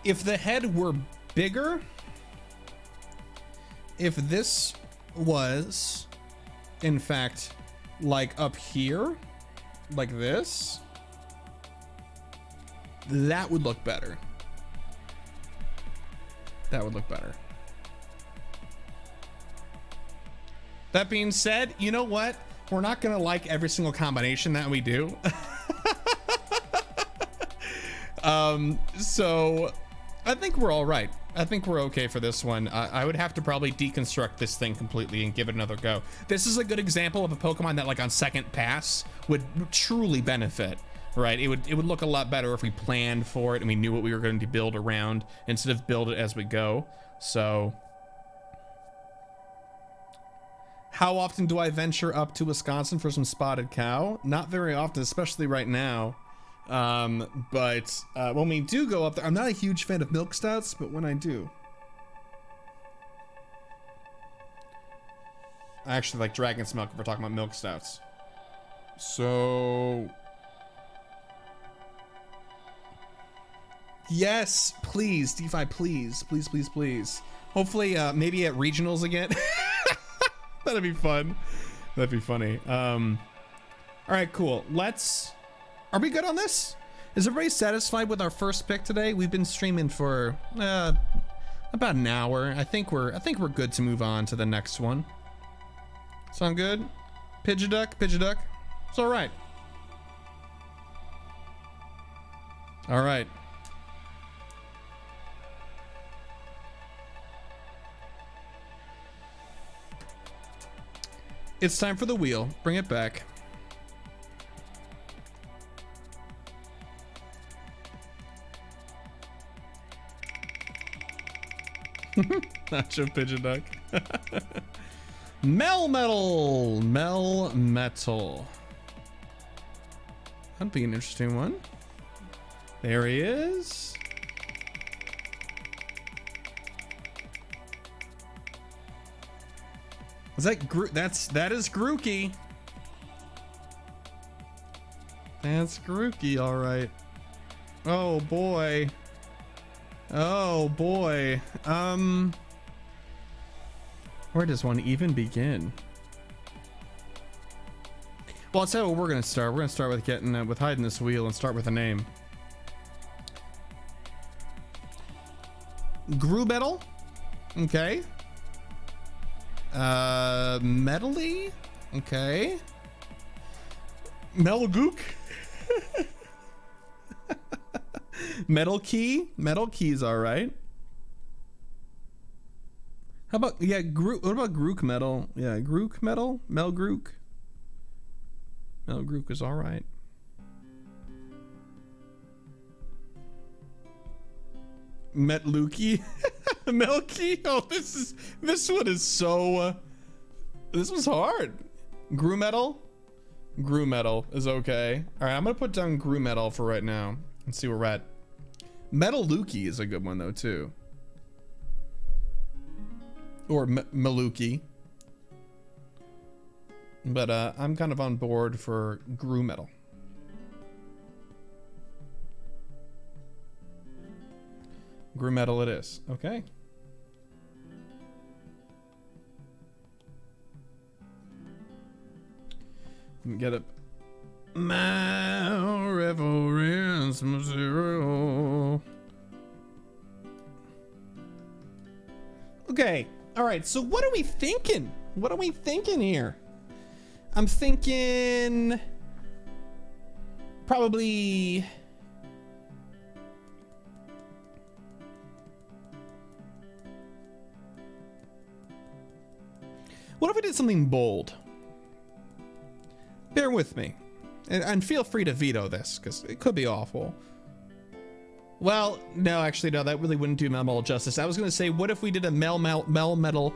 If the head were bigger, if this was, in fact, like up here, like this, that would look better. That would look better. That being said, you know what? We're not gonna like every single combination that we do. So I think we're all right. I think we're okay for this one. I would have to probably deconstruct this thing completely and give it another go. This is a good example of a Pokemon that, like, on second pass would truly benefit, right? It would look a lot better if we planned for it and we knew what we were going to build around instead of build it as we go. So how often do I venture up to Wisconsin for some spotted cow? Not very often, especially right now. But when we do go up there, I'm not a huge fan of milk stouts, but when I do, I actually like Dragon's Milk if we're talking about milk stouts. So yes, please, DeFi, please, please, please, please. Hopefully, maybe at regionals again. That'd be fun. That'd be funny. All right, cool. Are we good on this? Is everybody satisfied with our first pick today? We've been streaming for about an hour. I think we're good to move on to the next one. Sound good? Pidgeot, Pidgeot. It's all right. All right. It's time for the wheel. Bring it back. Nacho Pidgeot. Melmetal. Melmetal. That'd be an interesting one. There he is. Is that that is Grookey. That's Grookey, all right. Oh boy. Oh boy. Where does one even begin? Well, I'll tell you what we're gonna start. We're gonna start with getting with hiding this wheel and start with a name. Grookey. Okay. Metally. Okay. Melgook. Metal Key's all right. How about, yeah, what about Grook Metal? Yeah, Grook Metal? Melgrook. Melgrook is all right. Metluki. Melky. Oh, this one is so, this was hard. Groometal. Groometal is okay. All right, I'm gonna put down Groometal for right now and see where we're at. Metaluki is a good one though too. Or Maluki. But I'm kind of on board for Groometal. Groometal it is. Okay. Let me get it. My reverence, zero. Okay. All right. So what are we thinking? What are we thinking here? I'm thinking probably what if we did something bold? Bear with me, and feel free to veto this because it could be awful. Well, no, actually, no, that really wouldn't do Melmetal justice. I was going to say, what if we did a Melmetal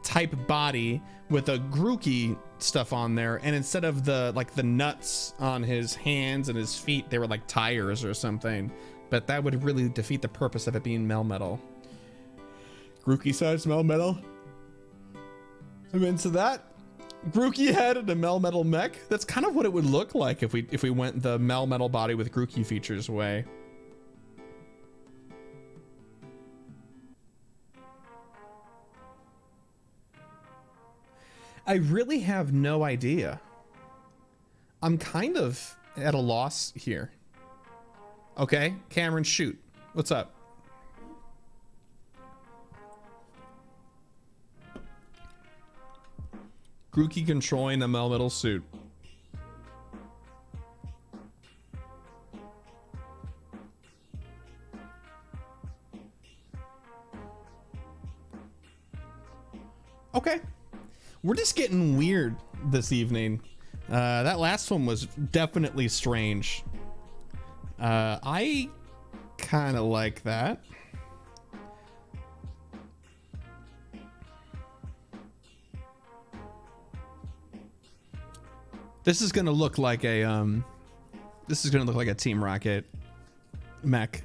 type body with a Grookey stuff on there, and instead of the nuts on his hands and his feet, they were like tires or something. But that would really defeat the purpose of it being Melmetal. Grookey size Melmetal. I'm into that. Grookey head and a Melmetal mech. That's kind of what it would look like if we went the Melmetal body with Grookey features way. I really have no idea. I'm kind of at a loss here. Okay, Cameron, shoot. What's up? Grookey controlling the Melmetal suit. Okay. We're just getting weird this evening. That last one was definitely strange. I kind of like that. This is gonna look like a Team Rocket mech.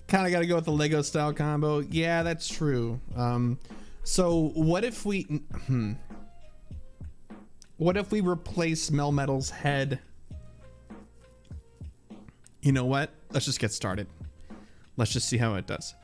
Kind of got to go with the Lego style combo. Yeah, that's true. So what if we replace Melmetal's head? You know what? Let's just get started. Let's just see how it does.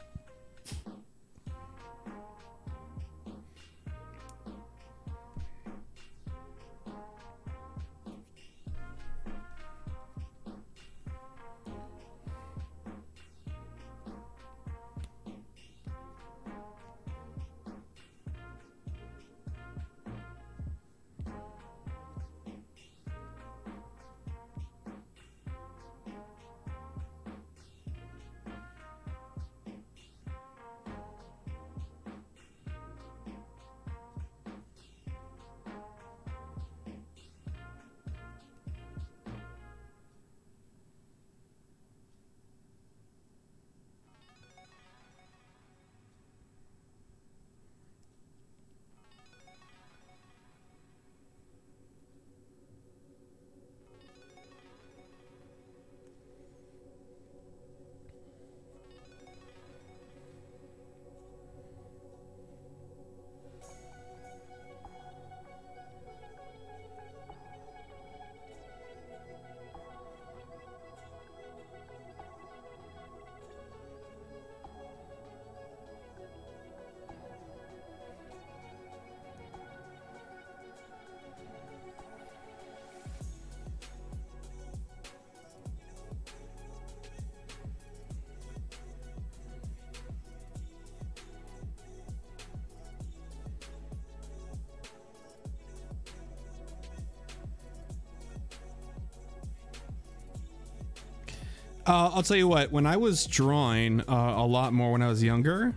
I'll tell you what, when I was drawing a lot more when I was younger,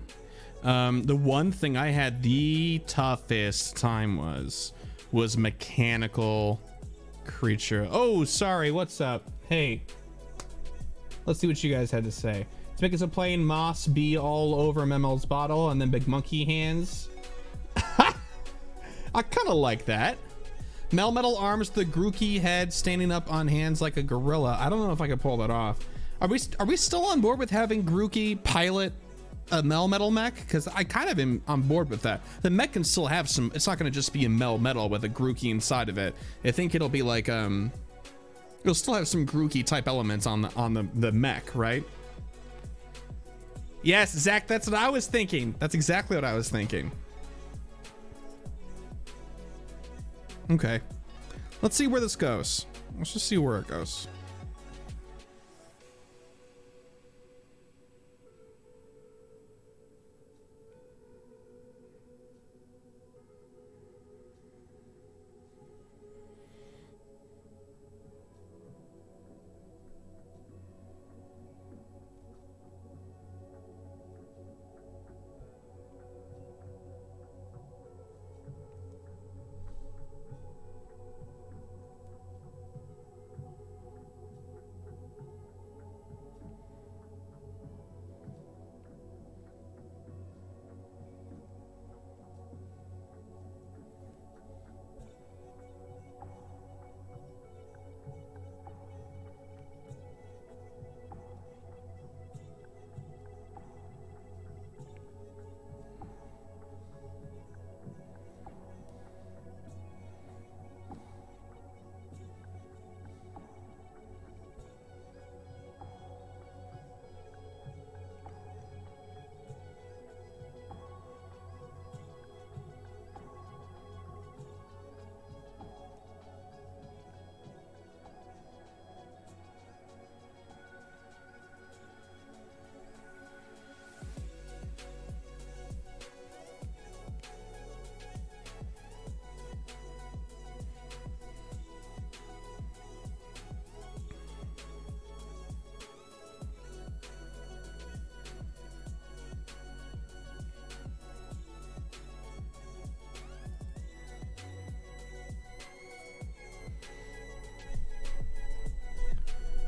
the one thing I had the toughest time was mechanical creature. Oh, sorry, what's up? Hey, let's see what you guys had to say. Let's make us a plain moss bee all over Memel's bottle and then big monkey hands. I kind of like that. Melmetal arms, the Grookey head standing up on hands like a gorilla. I don't know if I could pull that off. Are we still on board with having Grookey pilot a Melmetal mech? Because I kind of am on board with that. The mech can still have some. It's not going to just be a Melmetal with a Grookey inside of it. I think it'll be like it'll still have some Grookey type elements on the mech, right? Yes, Zach, that's what I was thinking. That's exactly what I was thinking. Okay, let's see where this goes. Let's just see where it goes.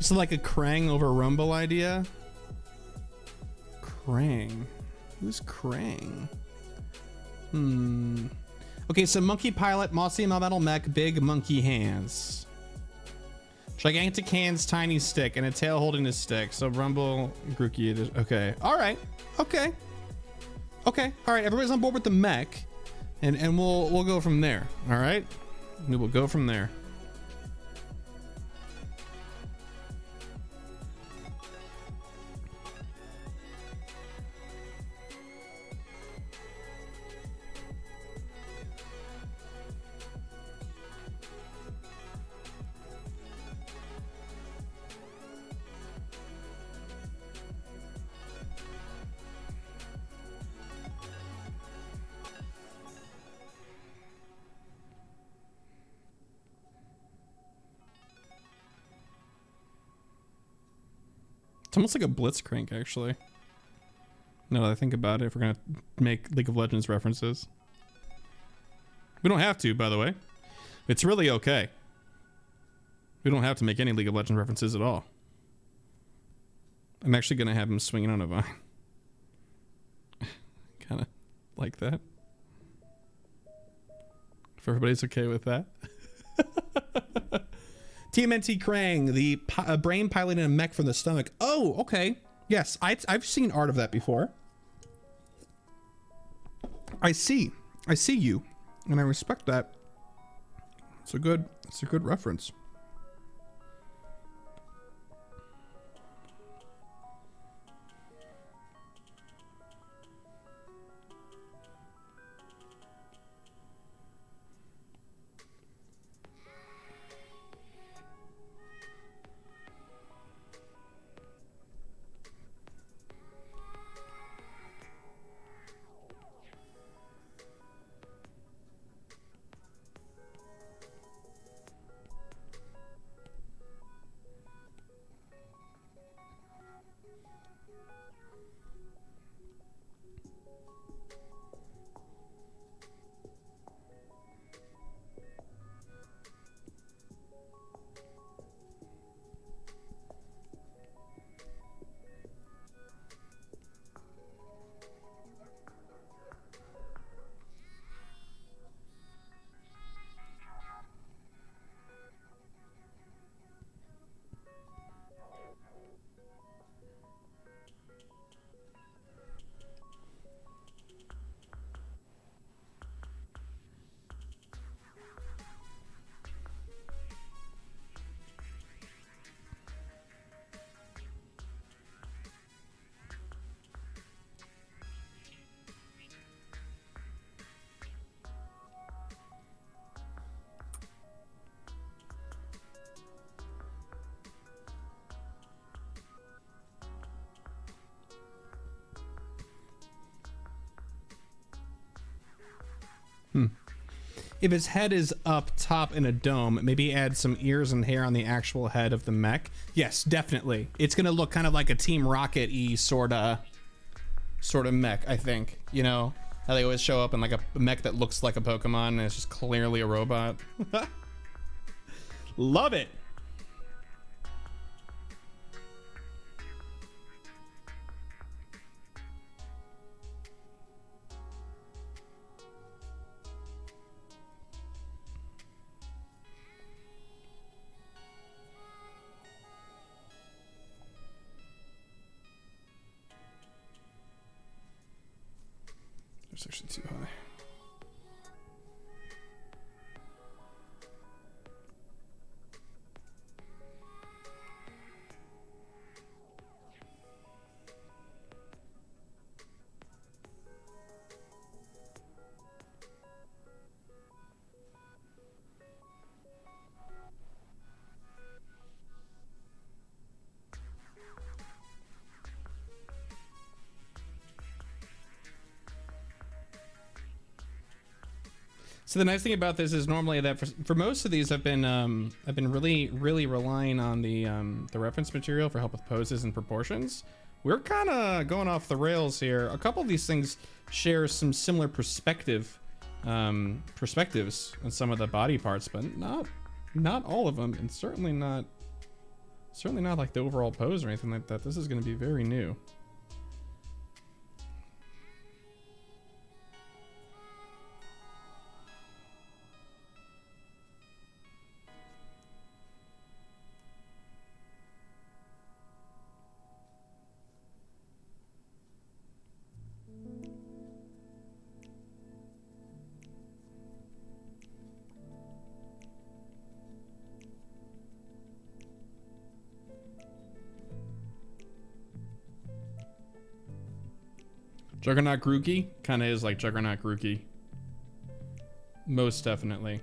So like a Krang over Rumble idea? Krang. Who's Krang? Okay, so Monkey Pilot, Mossy Melmetal Mech, Big Monkey Hands. Gigantic hands, tiny stick, and a tail holding a stick. So Rumble, Grookey, okay. All right, okay. Okay, all right, everybody's on board with the mech, and we'll go from there, all right? We will go from there. It's almost like a Blitzcrank, actually. Now that I think about it, if we're gonna make League of Legends references. We don't have to, by the way. It's really okay. We don't have to make any League of Legends references at all. I'm actually gonna have him swinging on a vine. Kind of like that. If everybody's okay with that. TMNT Krang, the brain piloting a mech from the stomach. Oh, okay. Yes, I've seen art of that before. I see you, and I respect that. It's a good reference. If his head is up top in a dome, maybe add some ears and hair on the actual head of the mech. Yes, definitely. It's gonna look kind of like a Team Rocket-y sorta mech, I think. You know, how they always show up in like a mech that looks like a Pokemon and it's just clearly a robot. Love it. It's actually too high. So the nice thing about this is normally that for most of these I've been really relying on the reference material for help with poses and proportions. We're kind of going off the rails here. A couple of these things share some similar perspectives on some of the body parts, but not all of them, and certainly not Certainly not like the overall pose or anything like that. This is going to be very new. Juggernaut Grookey kind of is like Juggernaut Grookey. Most definitely.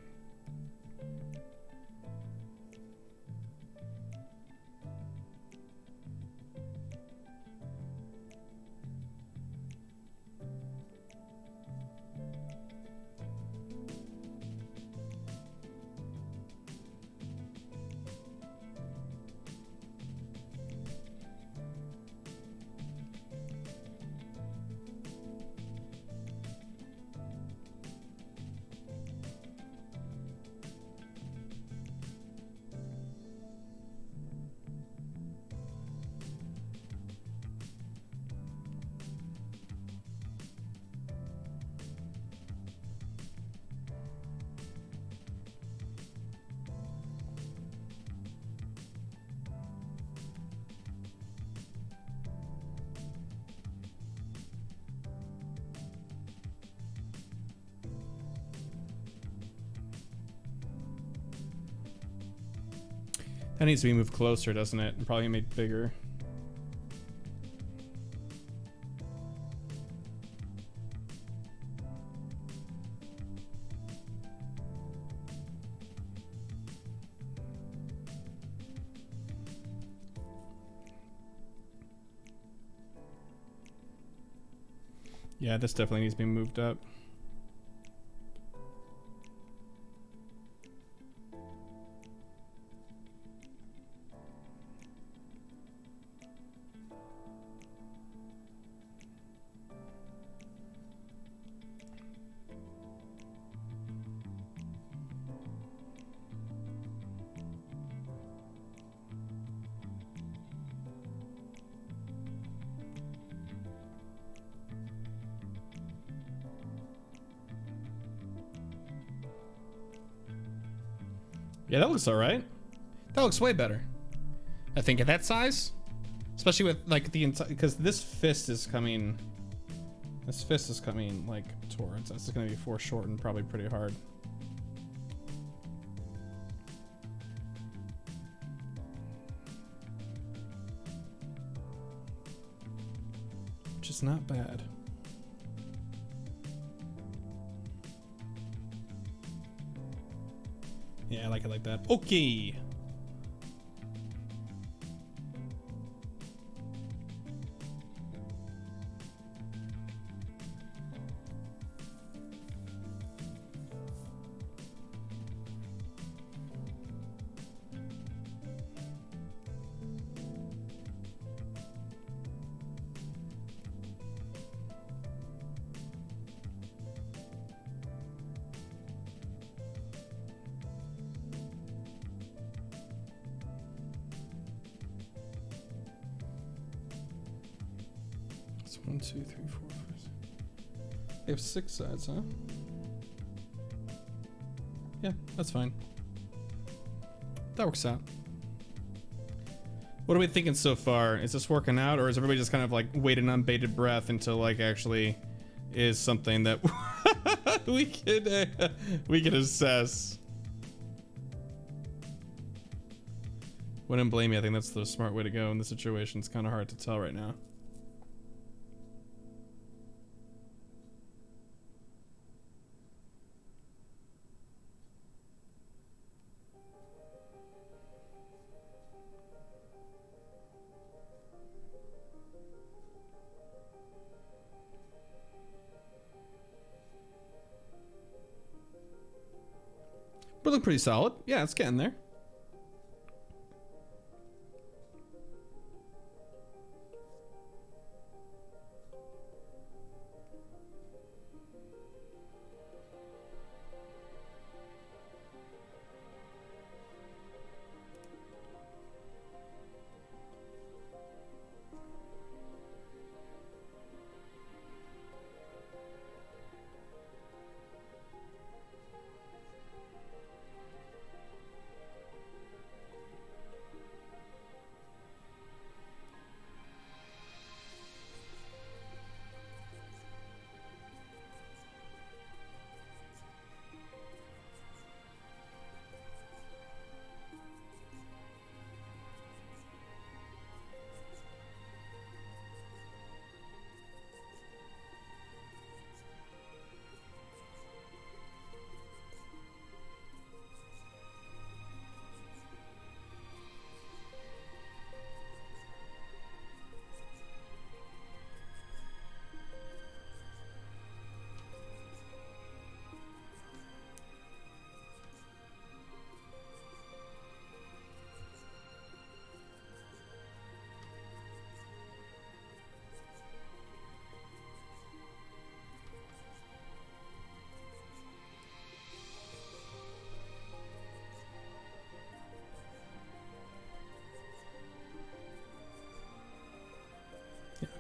That needs to be moved closer, doesn't it? And probably made bigger. Yeah, this definitely needs to be moved up. Yeah, that looks all right. That looks way better. I think at that size, especially with like the entire, because this fist is coming like towards us. It's going to be foreshortened probably pretty hard. Which is not bad. Yeah, I like it like that. Okay. It's 1, 2, 3, 4, 5, 6. They have 6 sides, huh? Yeah, that's fine. That works out. What are we thinking so far? Is this working out, or is everybody just kind of like waiting on bated breath until like actually is something that we could assess? Wouldn't blame me. I think that's the smart way to go in the situation. It's kind of hard to tell right now. But look pretty solid. Yeah, it's getting there.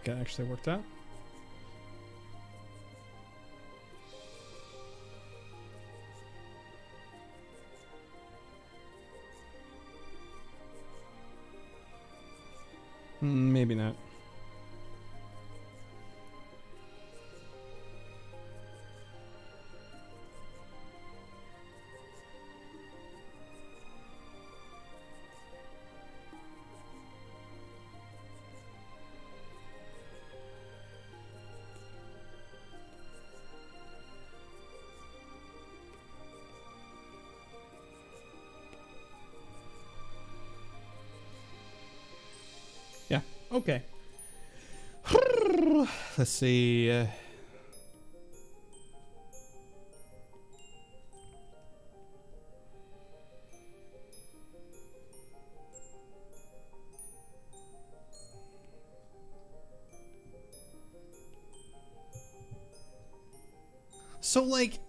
think it actually worked out. Maybe not. Yeah. Okay. Let's see.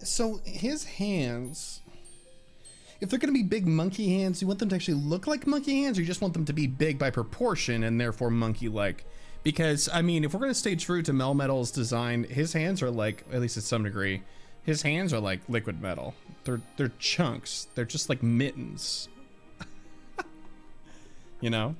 So his hands, if they're going to be big monkey hands, you want them to actually look like monkey hands, or you just want them to be big by proportion and therefore monkey-like? Because, I mean, if we're going to stay true to Melmetal's design, his hands are like, at least to some degree, his hands are like liquid metal. They're chunks. They're just like mittens. You know?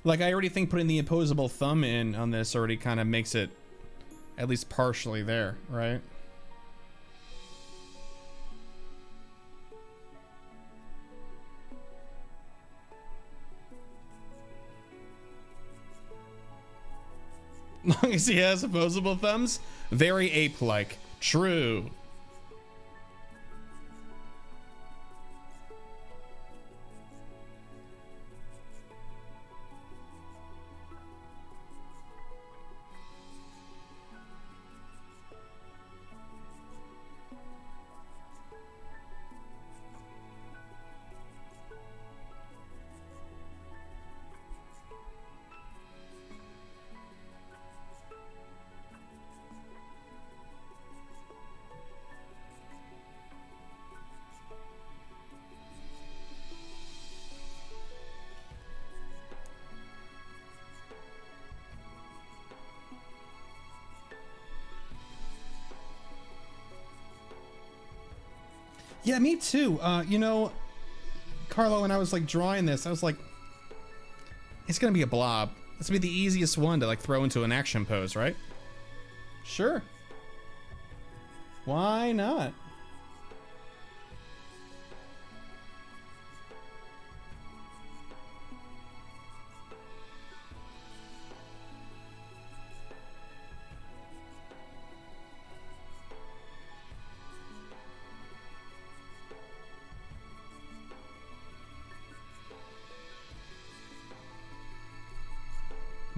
Like, I already think putting the opposable thumb in on this already kind of makes it at least partially there, right? Long as he has opposable thumbs, very ape-like. True. Yeah, me too. You know, Carlo, when I was like drawing this, I was like, it's gonna be a blob. This would be the easiest one to like throw into an action pose, right? Sure. Why not?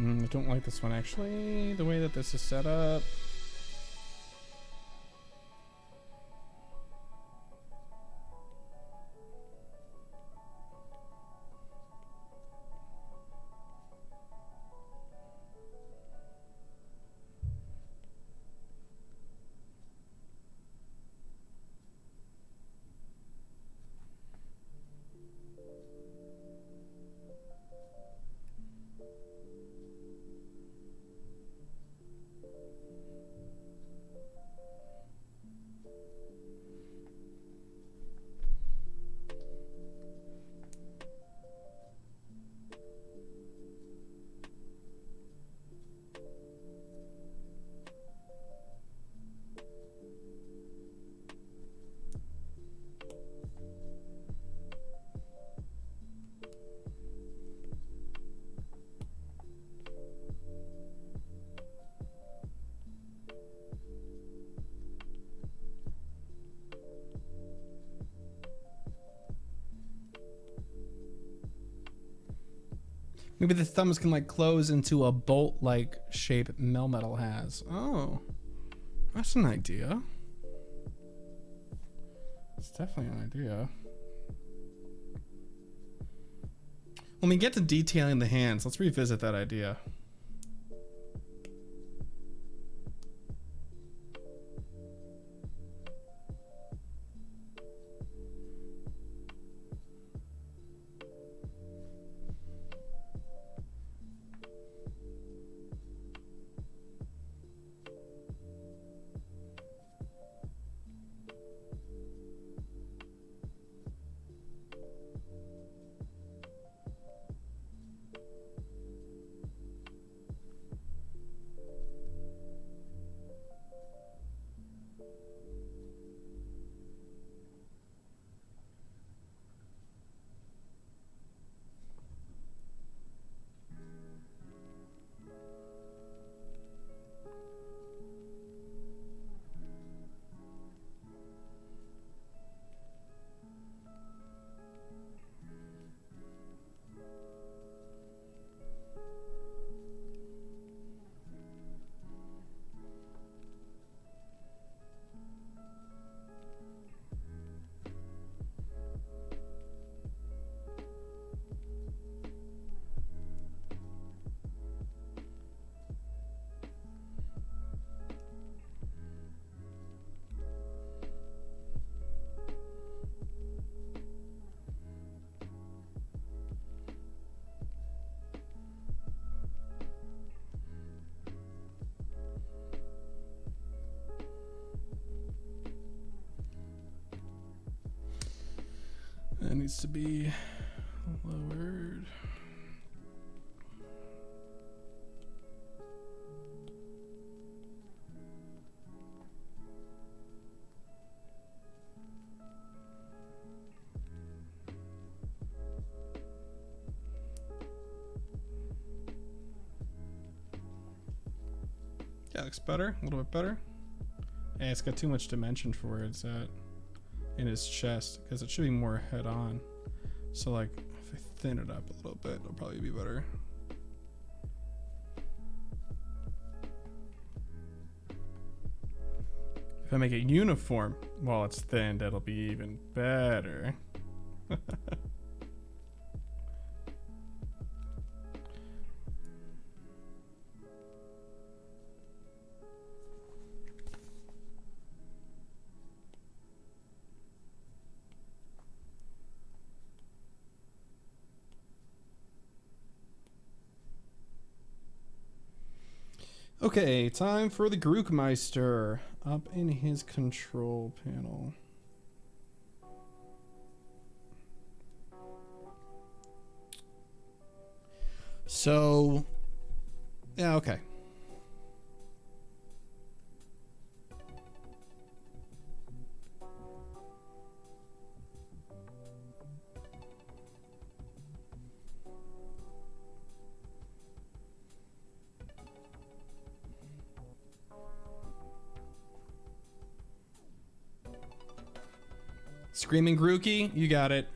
I don't like this one actually, the way that this is set up. Maybe the thumbs can like close into a bolt-like shape Melmetal has. Oh, that's an idea. It's definitely an idea. When we get to detailing the hands, let's revisit that idea. needs to be lowered. Yeah, looks better, a little bit better. Hey, it's got too much dimension for where it's at in his chest, because it should be more head on. So like, if I thin it up a little bit, it'll probably be better. If I make it uniform while it's thinned, it'll be even better. Okay, time for the Grookmeister up in his control panel. So, yeah, okay. Screaming Grookey, you got it.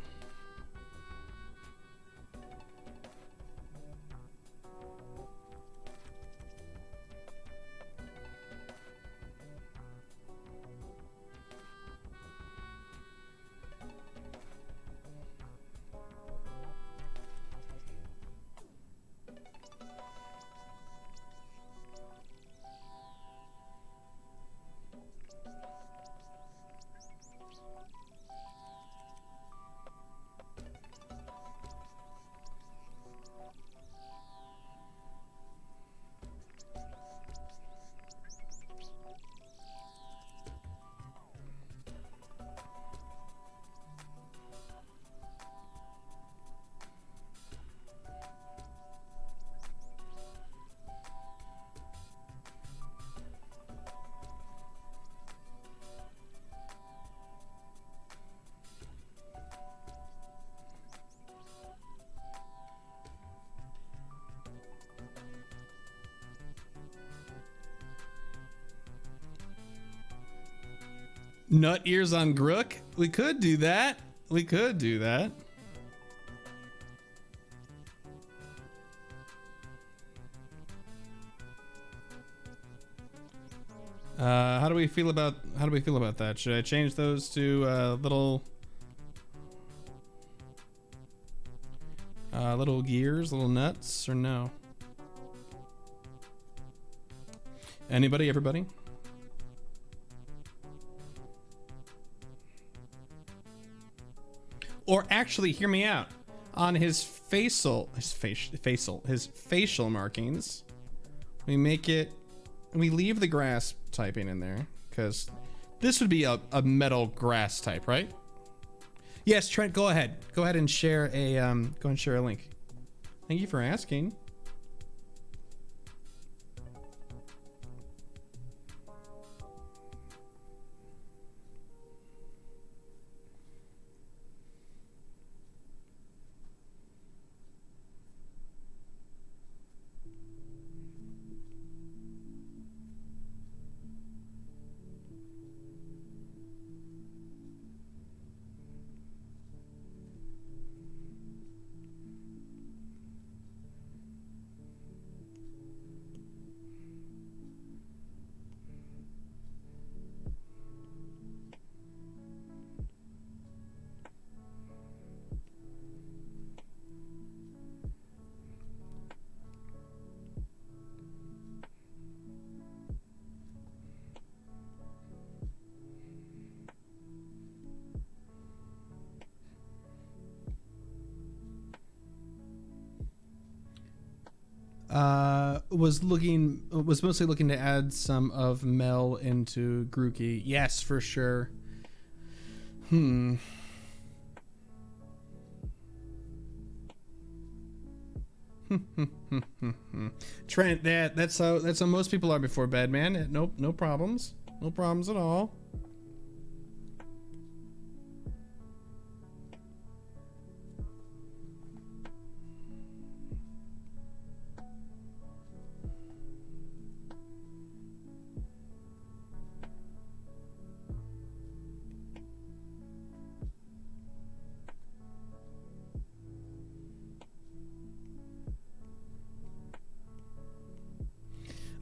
Nut ears on Grook? We could do that. We could do that. How do we feel about that? Should I change those to little gears, little nuts, or no? Anybody, everybody? Or actually, hear me out. On his facial markings, we leave the grass typing in there, because this would be a metal grass type, right? Yes, Trent, go ahead and share a link. Thank you for asking. Was mostly looking to add some of Mel into Grookey. Yes, for sure. Trent, that's how most people are before bed, man. Nope, no problems. No problems at all.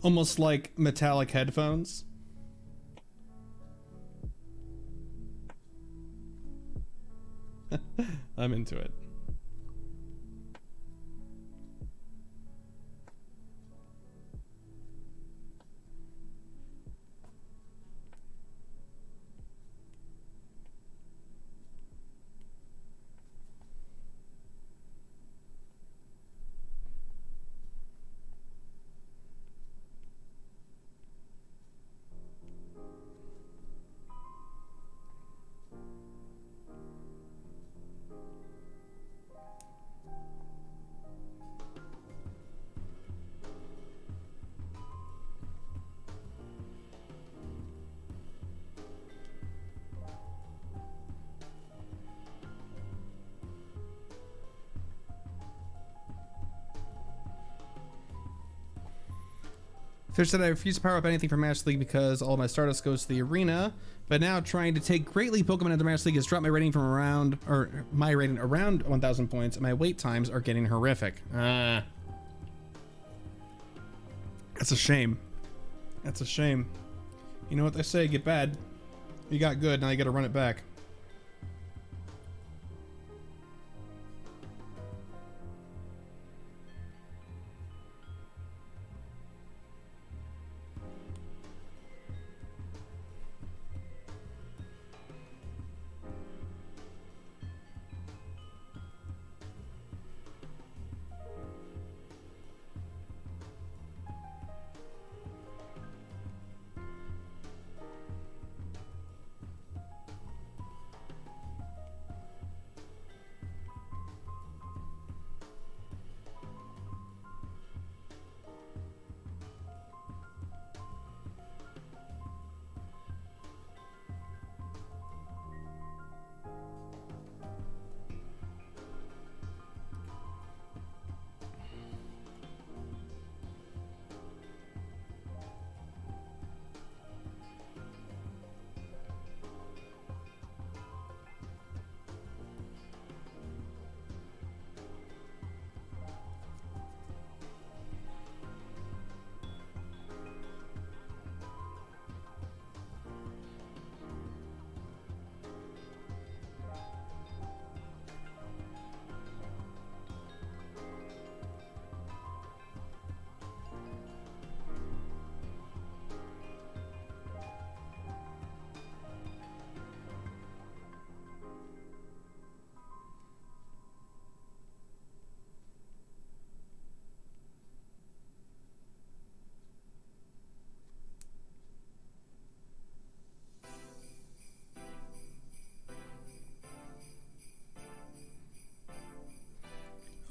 Almost like metallic headphones. I'm into it. Fish said I refuse to power up anything from Master League because all my Stardust goes to the arena, but now trying to take Great League Pokemon into Master League has dropped my rating from around 1,000 points, and my wait times are getting horrific. That's a shame. That's a shame. You know what they say, get bad. You got good, now you gotta run it back.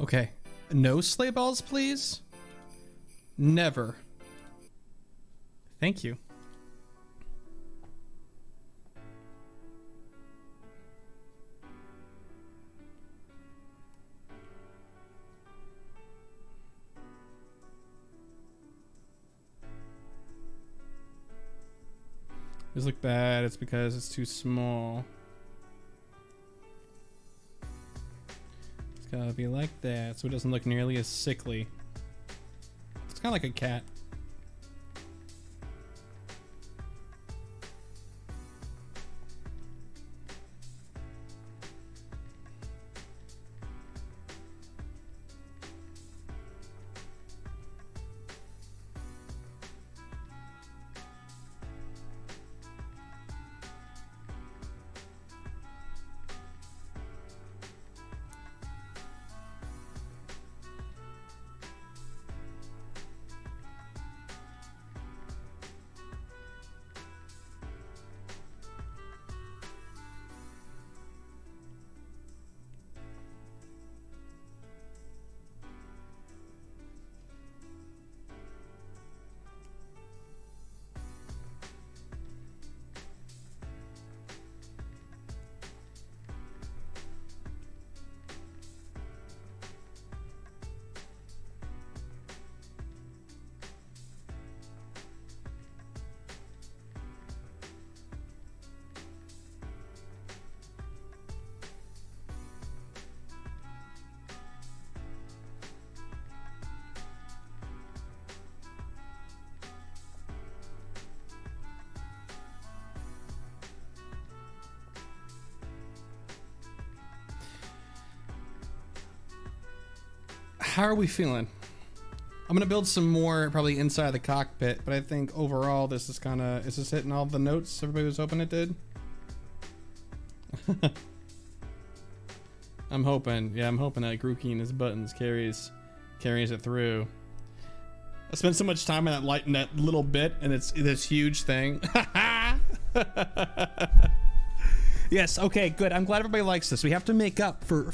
Okay. No sleigh balls, please? Never. Thank you. These look bad. It's because it's too small. It's gotta be like that so it doesn't look nearly as sickly. It's kind of like a cat. How are we feeling? I'm gonna build some more probably inside the cockpit, but I think overall this is kind of, is this hitting all the notes everybody was hoping it did? I'm hoping, yeah, I'm hoping that Grookey and his buttons carries it through. I spent so much time on that little bit, and it's this huge thing. Yes, okay, good. I'm glad everybody likes this. We have to make up for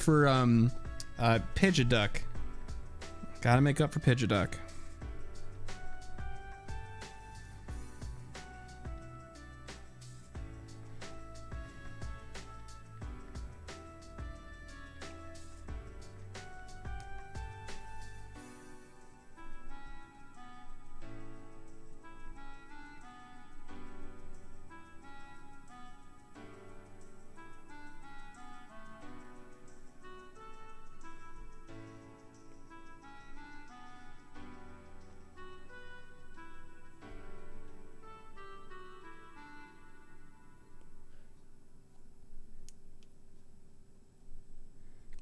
Pidgeot. Gotta make up for Pidgeot.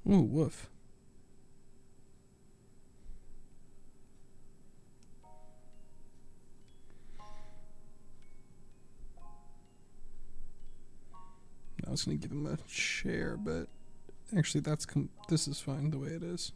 Ooh, woof. I was gonna give him a share, but actually this is fine the way it is.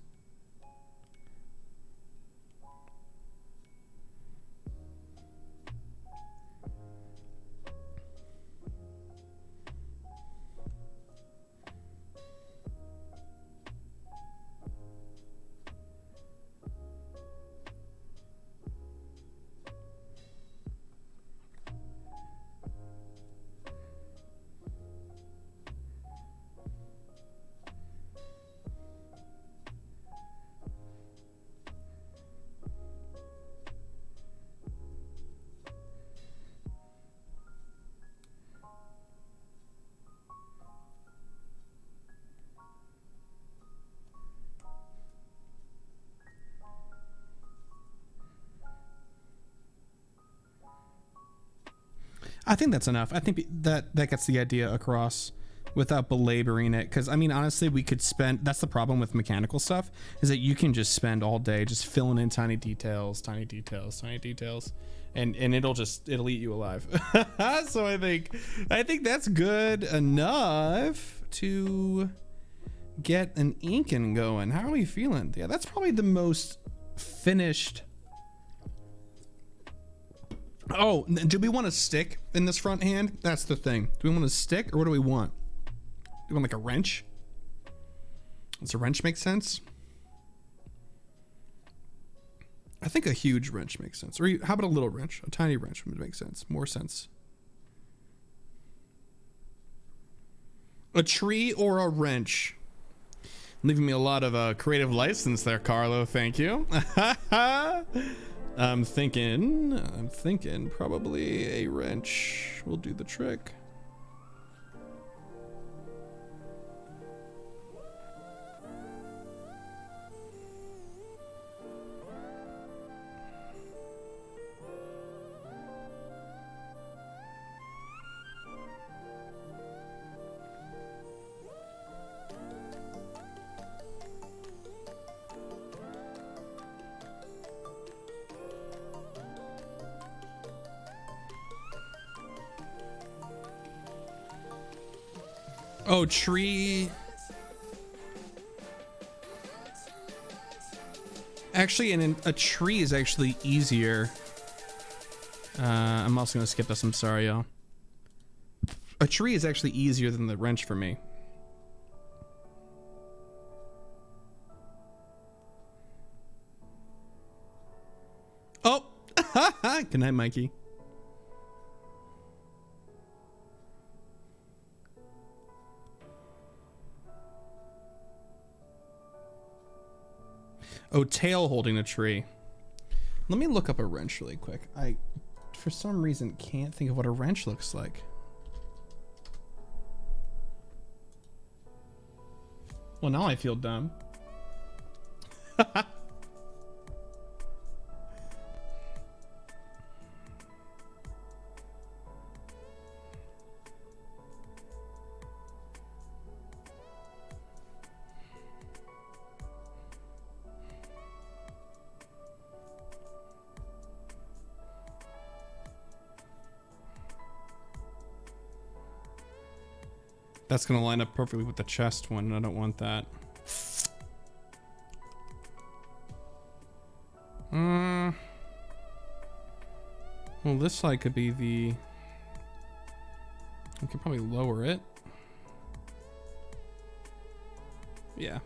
I think that's enough. I think that gets the idea across without belaboring it. Because I mean, honestly, we could spend. That's the problem with mechanical stuff, is that you can just spend all day just filling in tiny details, and it'll eat you alive. So I think that's good enough to get an inking going. How are we feeling? Yeah, that's probably the most finished. Oh, do we want to stick in this front hand? That's the thing. Do we want to stick, or what do we want? Do we want like a wrench? Does a wrench make sense? I think a huge wrench makes sense. Or how about a little wrench? A tiny wrench would make sense. More sense. A tree or a wrench? Leaving me a lot of creative license there, Carlo. Thank you. I'm thinking probably a wrench will do the trick. Oh, tree. Actually, a tree is actually easier. I'm also gonna skip this. I'm sorry, y'all. A tree is actually easier than the wrench for me. Oh, good night, Mikey. Oh, tail holding a tree. Let me look up a wrench really quick. I, for some reason, can't think of what a wrench looks like. Well, now I feel dumb. That's gonna line up perfectly with the chest one, and I don't want that. Well, this side could be the... We could probably lower it. Yeah.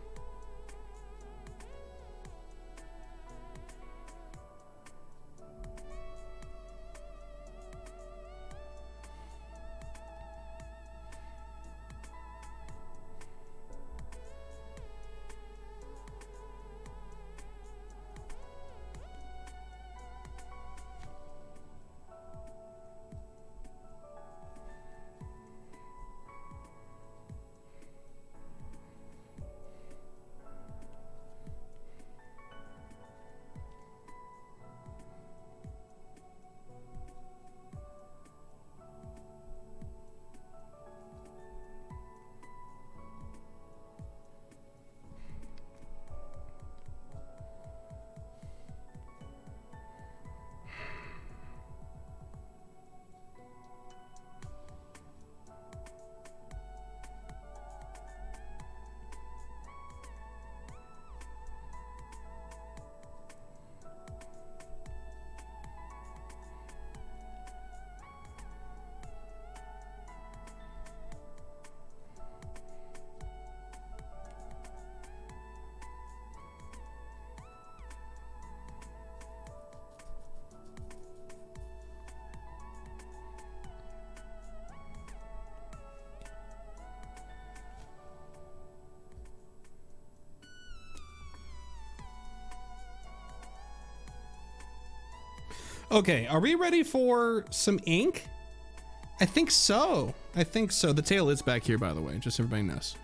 Okay, are we ready for some ink? I think so. I think so. The tail is back here, by the way, just so everybody knows.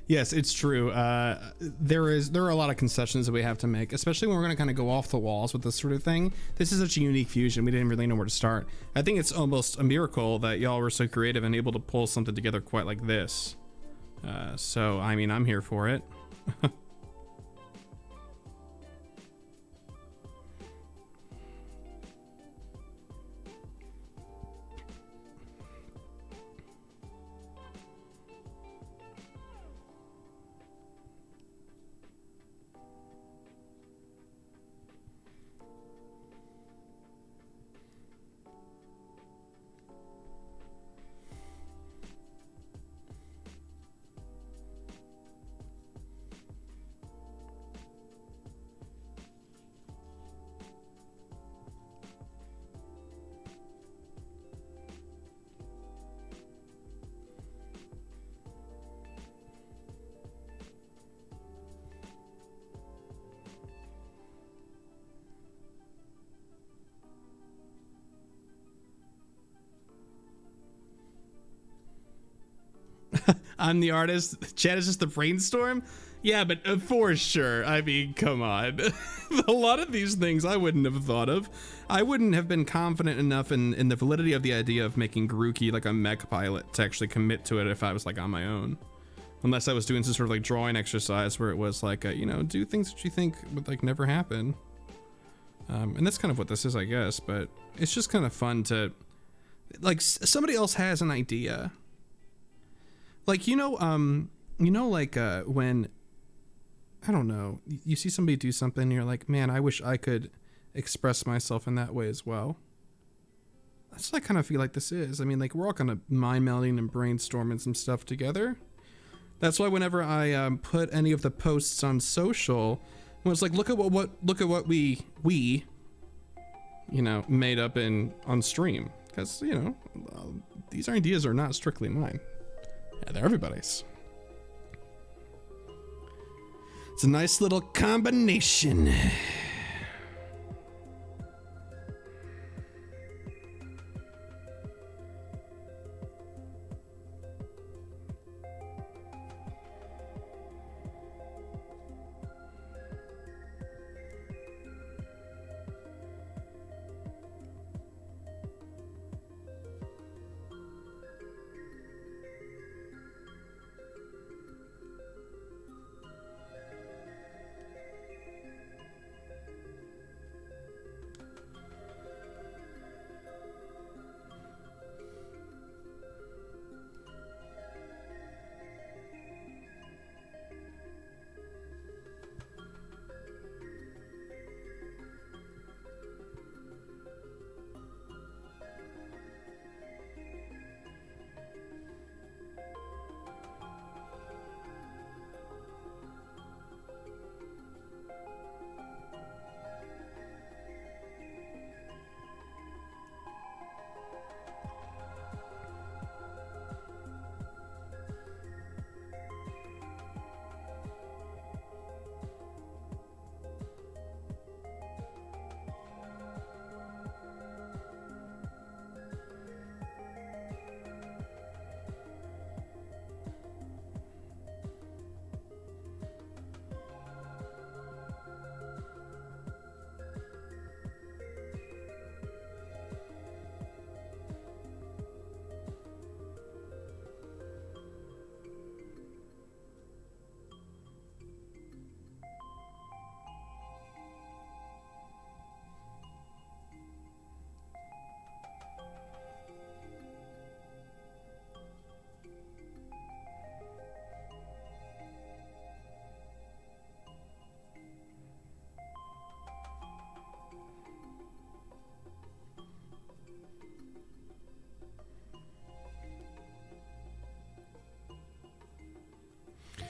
Yes, it's true. There are a lot of concessions that we have to make, especially when we're going to kind of go off the walls with this sort of thing. This is such a unique fusion. We didn't really know where to start. I think it's almost a miracle that y'all were so creative and able to pull something together quite like this. So, I mean, I'm here for it. I'm the artist. Chad is just the brainstorm. Yeah, but for sure. I mean, come on. A lot of these things I wouldn't have thought of. I wouldn't have been confident enough in the validity of the idea of making Grookey like a mech pilot to actually commit to it if I was like on my own. Unless I was doing some sort of like drawing exercise where it was like, you know, do things that you think would like never happen. And that's kind of what this is, I guess. But it's just kind of fun to, like, somebody else has an idea. Like, like when, I don't know, you see somebody do something and you're like, man, I wish I could express myself in that way as well. That's what I kind of feel like this is. I mean, like, we're all kind of mind melding and brainstorming some stuff together. That's why whenever I put any of the posts on social, when it's like, look at what we made up on stream, because these ideas are not strictly mine. Yeah, they're everybody's. It's a nice little combination.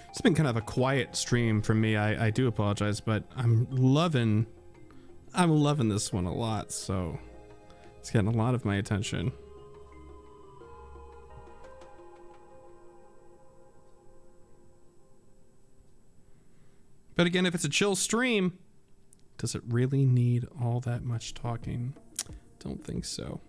It's been kind of a quiet stream for me. I do apologize, but I'm loving this one a lot, so it's getting a lot of my attention. But again, if it's a chill stream, does it really need all that much talking? Don't think so.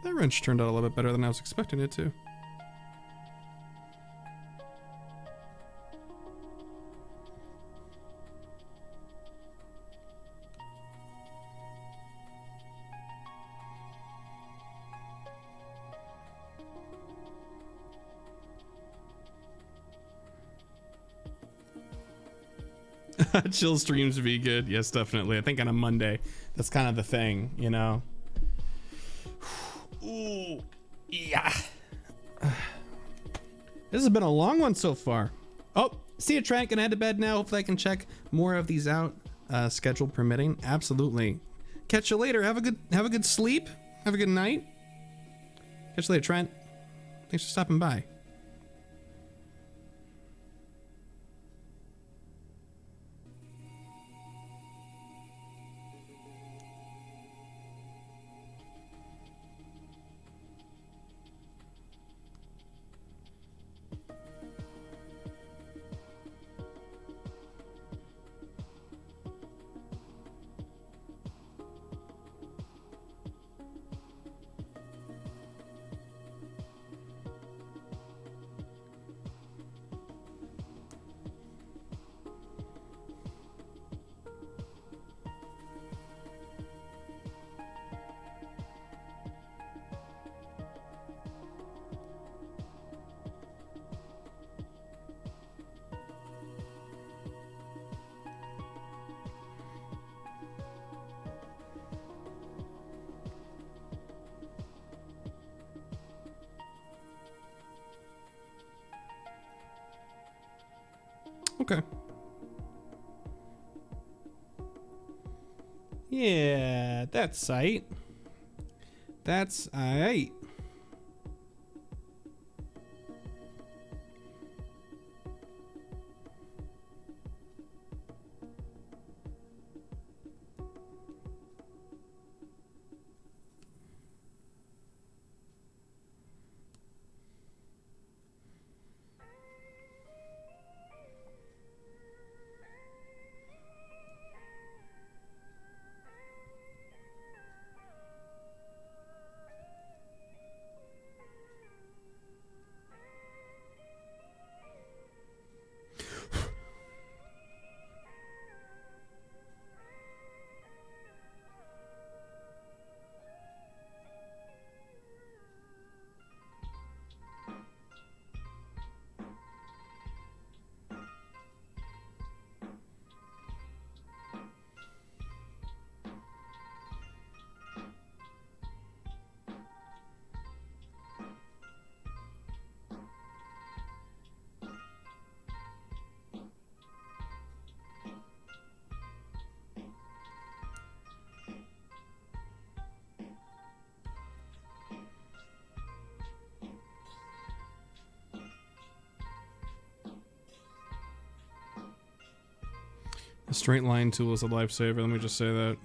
That wrench turned out a little bit better than I was expecting it to. Chill streams would be good. Yes, definitely. I think on a Monday, that's kind of the thing, you know? Ooh, yeah. This has been a long one so far. Oh, see you, Trent. Gonna head to bed now. Hopefully I can check more of these out, schedule permitting. Absolutely. Catch you later. Have a good sleep. Have a good night. Catch you later, Trent. Thanks for stopping by. Okay. Yeah, that's sight. That's aight. The straight line tool is a lifesaver, let me just say that.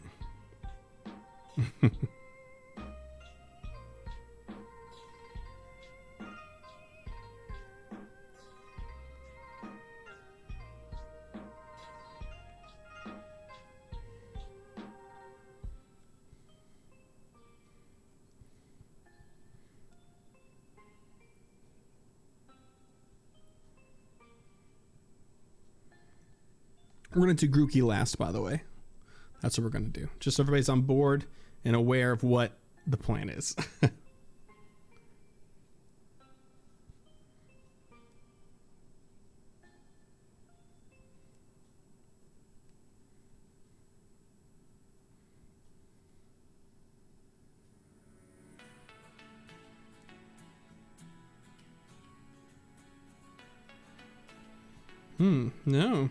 We're going to do Grookey last, by the way. That's what we're going to do. Just so everybody's on board and aware of what the plan is. No.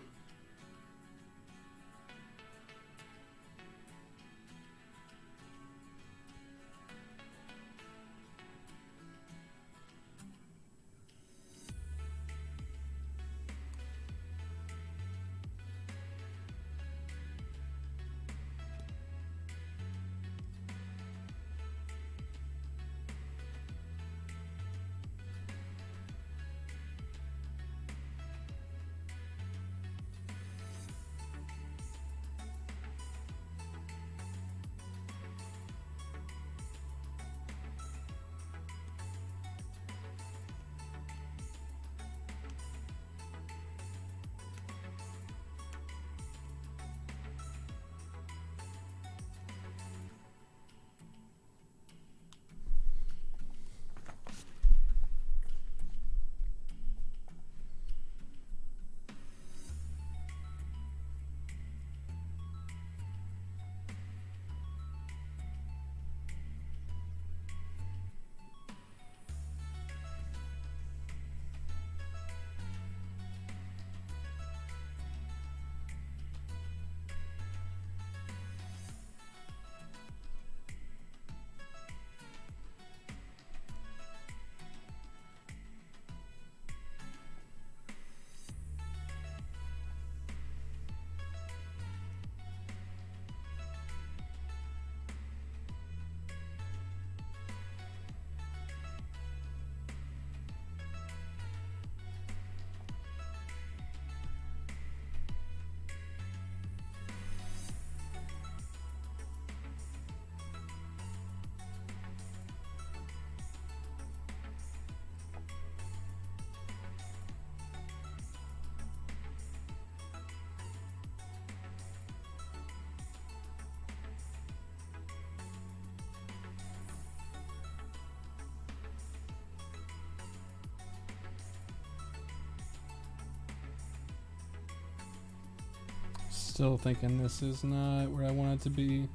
Still thinking this is not where I want it to be.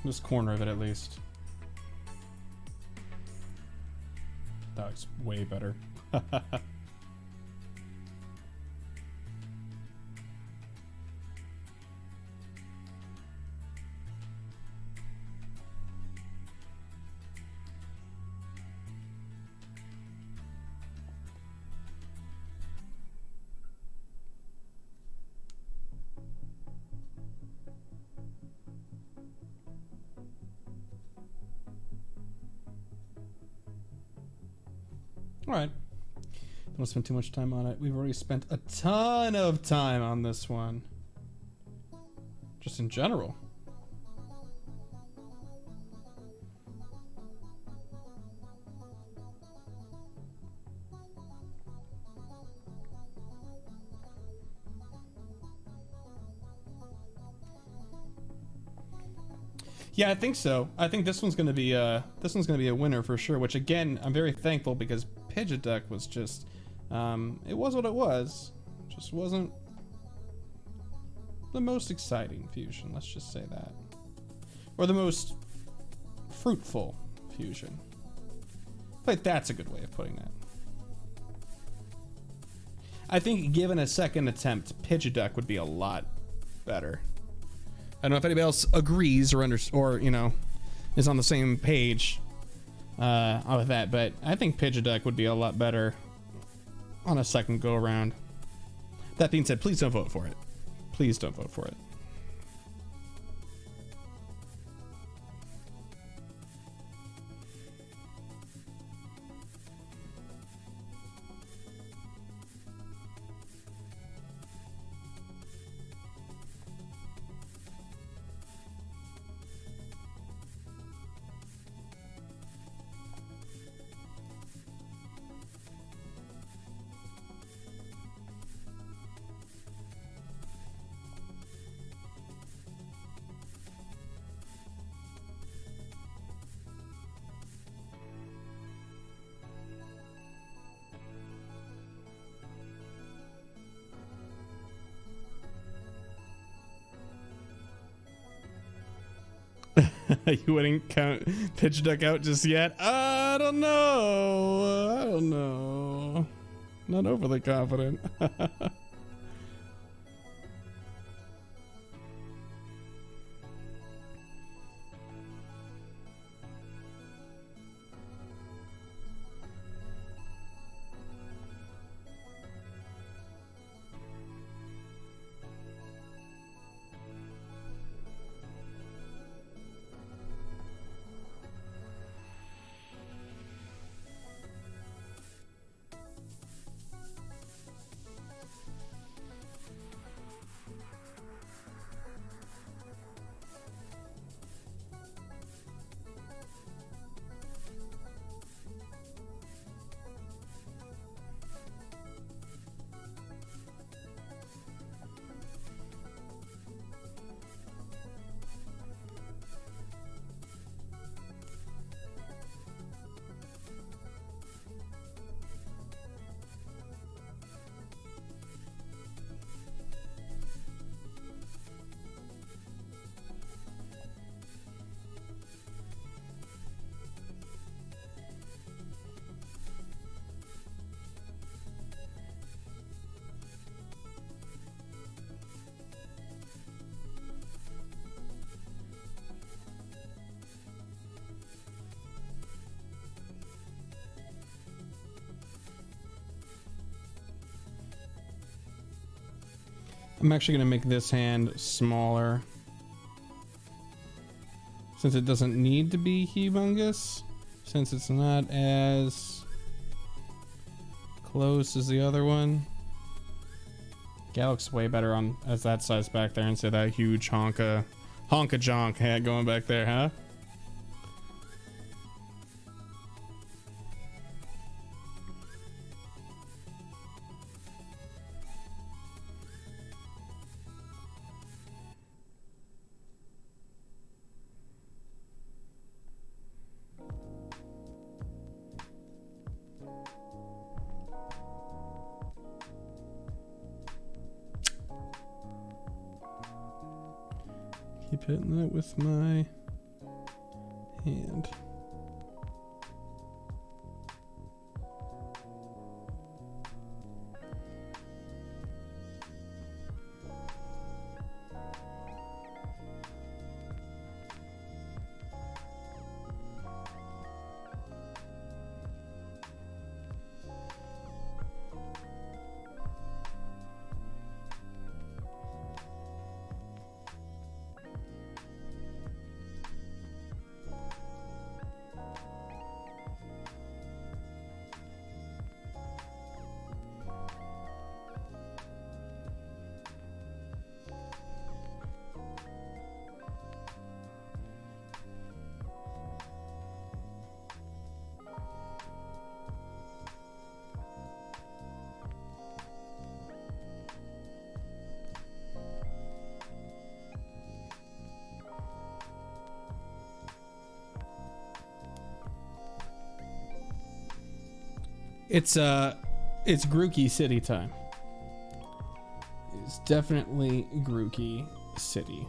This corner of it, at least. That looks way better. All right. Don't want to spend too much time on it. We've already spent a ton of time on this one. Just in general. Yeah, I think so. I think this one's gonna be a winner for sure. Which again, I'm very thankful because Pidgeot was just, it was what it was. Just wasn't the most exciting fusion. Let's just say that, or the most fruitful fusion. But that's a good way of putting that. I think given a second attempt, Pidgeot would be a lot better. I don't know if anybody else agrees or you know, is on the same page with that, but I think Pidgeot would be a lot better on a second go around. That being said, please don't vote for it. Please don't vote for it. You wouldn't count Pidgeot out just yet? I don't know. I don't know. Not overly confident. I'm actually going to make this hand smaller, since it doesn't need to be humongous, since it's not as close as the other one. Yeah, looks way better on as that size back there instead of that huge honka jonk head going back there, huh? Keep hitting that with my hand. It's Grookey City time. It's definitely Grookey City.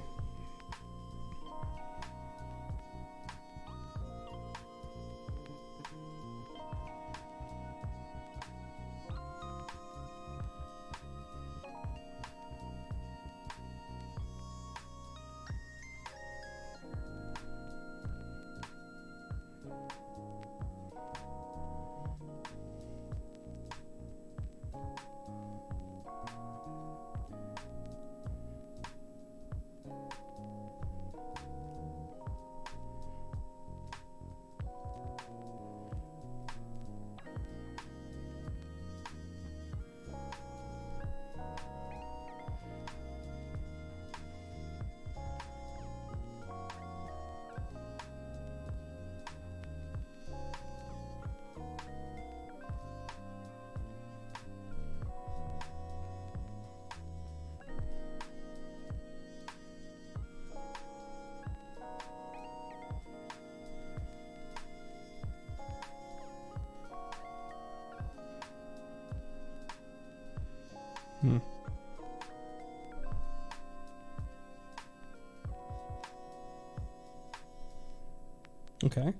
Okay.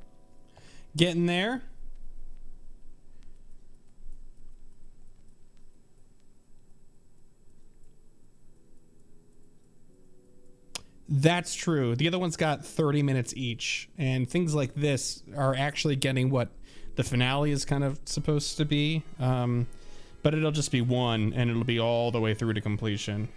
Getting there. That's true. The other one's got 30 minutes each, and things like this are actually getting what the finale is kind of supposed to be. But it'll just be one, and it'll be all the way through to completion.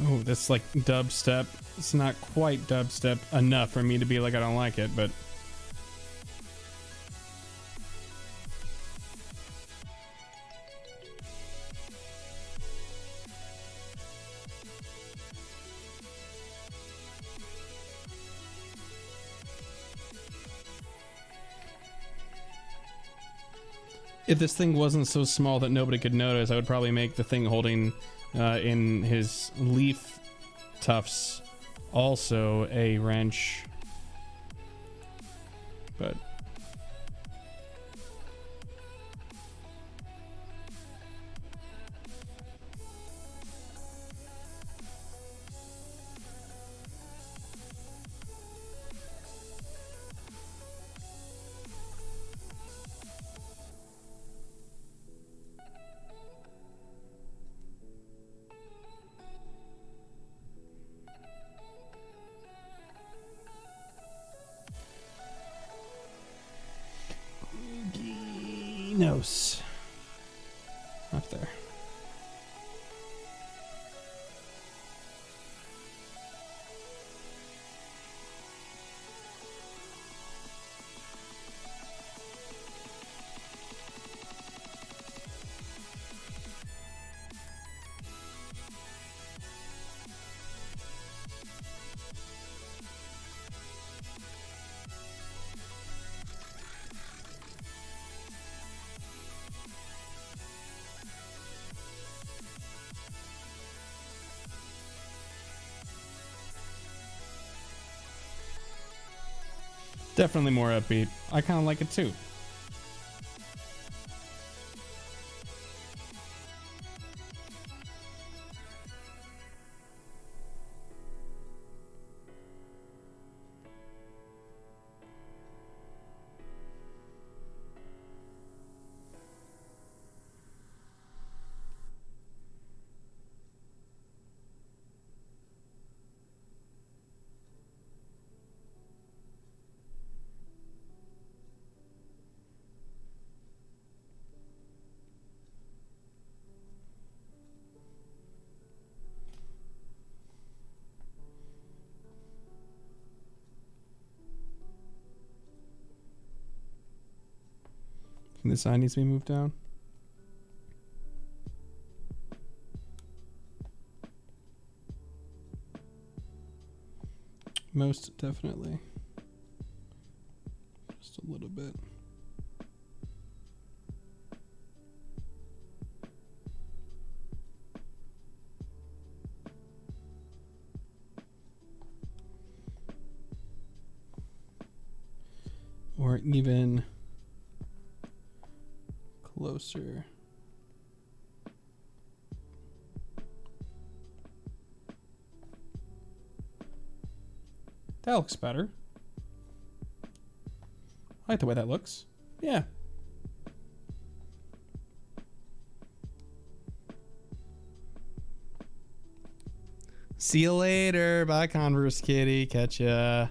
Oh, that's like dubstep. It's not quite dubstep enough for me to be like, I don't like it, but... If this thing wasn't so small that nobody could notice, I would probably make the thing holding in his leaf tufts also a wrench. But... Nose. Up there. Definitely more upbeat. I kind of like it too. This side needs to be moved down. Most definitely. Just a little bit. Or even closer. That looks better. I like the way that looks. Yeah. See you later. Bye, Converse Kitty. Catch ya.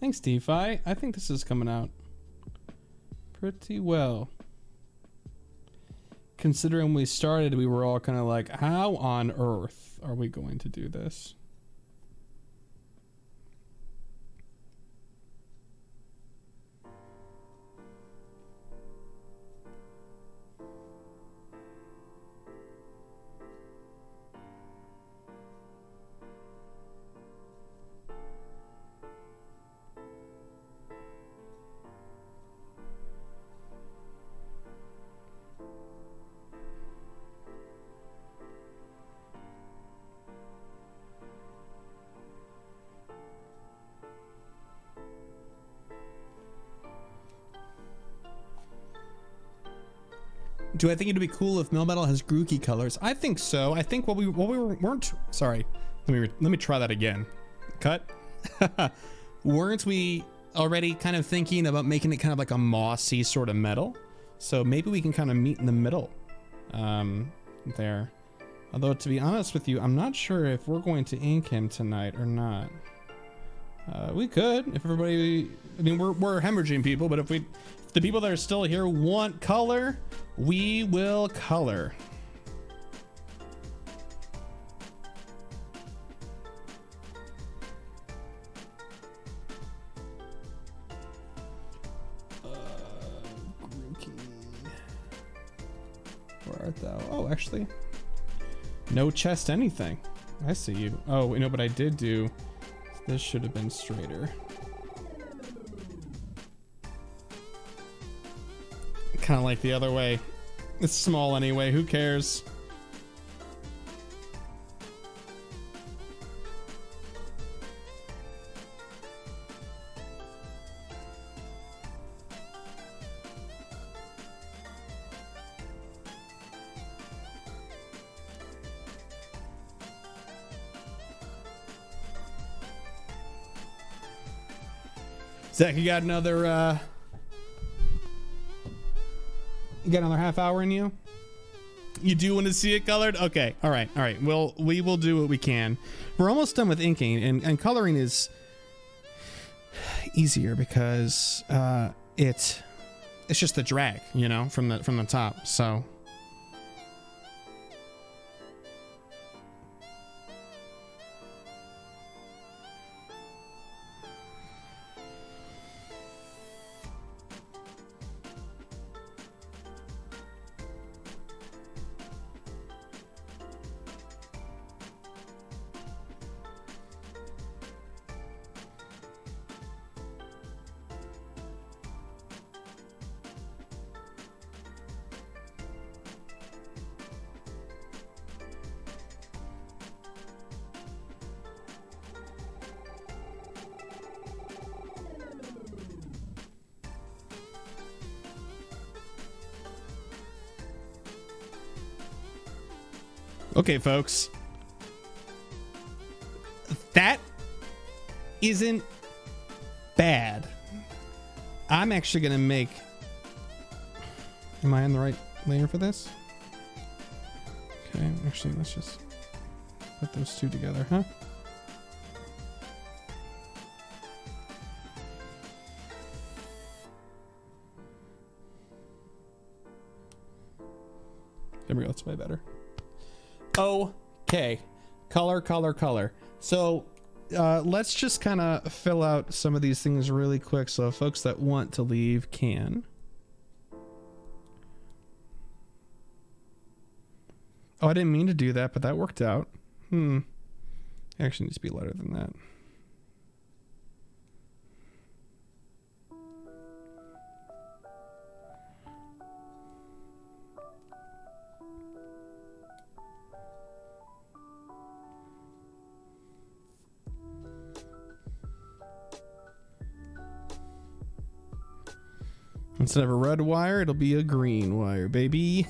Thanks, DeFi. I think this is coming out pretty well. Considering we started, we were all kind of like, how on earth are we going to do this? Do I think it'd be cool if Melmetal has Grookey colors? I think so. I think what we weren't. Sorry, let me try that again. Cut. Weren't we already kind of thinking about making it kind of like a mossy sort of metal? So maybe we can kind of meet in the middle there. Although to be honest with you, I'm not sure if we're going to ink him tonight or not. We could, if everybody. I mean, we're hemorrhaging people, but if the people that are still here want color, we will color. Grookey. Where art thou? Oh, actually, no chest anything. I see you. Oh, you know, but I did do. This should have been straighter. Kind of like the other way. It's small anyway, who cares? Zach, you got another you got another half hour in you? You do want to see it colored? Okay. All right. Well, we will do what we can. We're almost done with inking, and coloring is easier because it's just the drag, you know, from the top. So okay, folks, that isn't bad. I'm actually gonna make, am I on the right layer for this? Okay, actually, let's just put those two together, huh? There we go, that's way better. Okay, color. So let's just kind of fill out some of these things really quick so folks that want to leave can. Oh, I didn't mean to do that, but that worked out. It actually needs to be lighter than that. Instead of a red wire, it'll be a green wire, baby.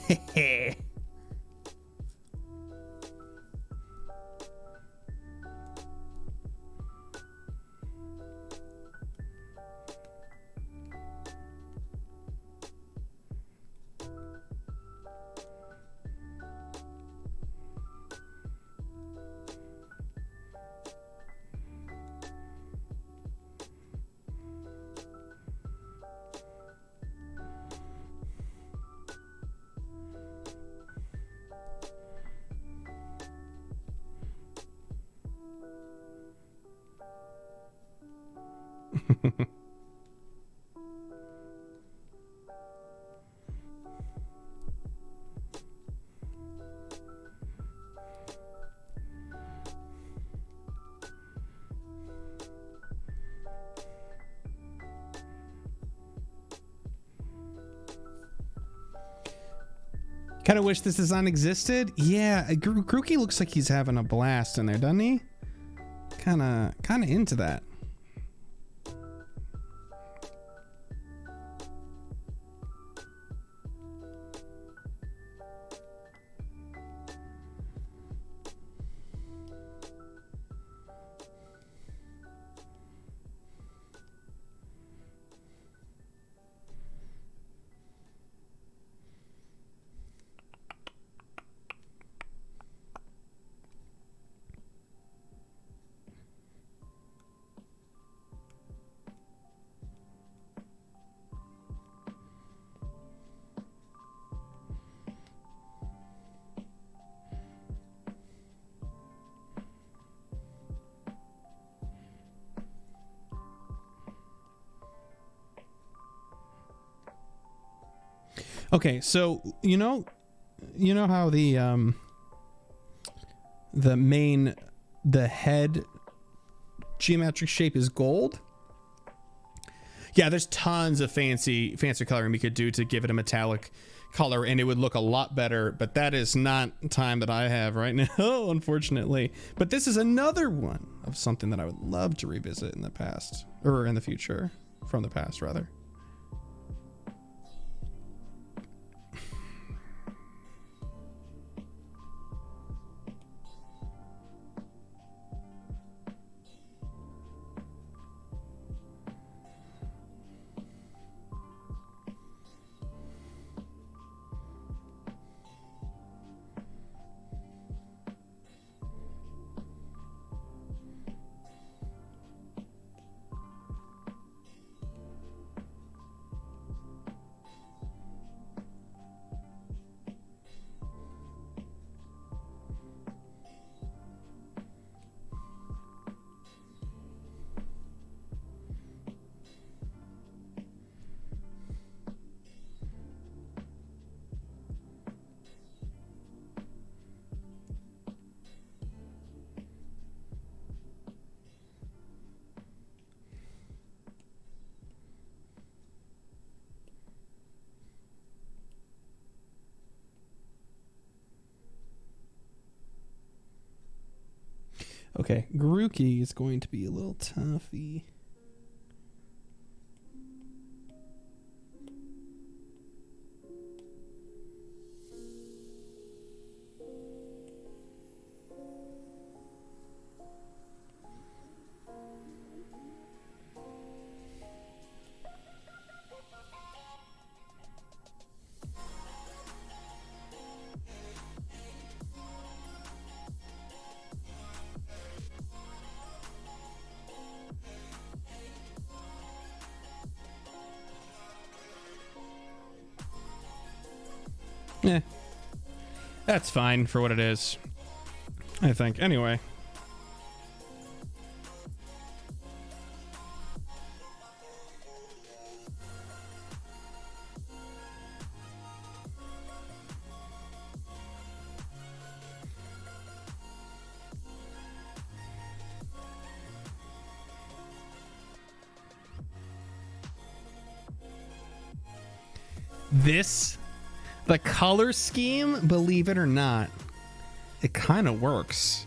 Kind of wish this design existed. Yeah, Grookey looks like he's having a blast in there, doesn't he? Kind of into that. Okay, so you know how the head geometric shape is gold? Yeah, there's tons of fancy coloring we could do to give it a metallic color and it would look a lot better, but that is not time that I have right now, unfortunately. But this is another one of something that I would love to revisit in the past, or in the future, from the past rather. Okay, Grookey is going to be a little toughy. Eh, that's fine for what it is, I think. Anyway. The color scheme, believe it or not, it kind of works.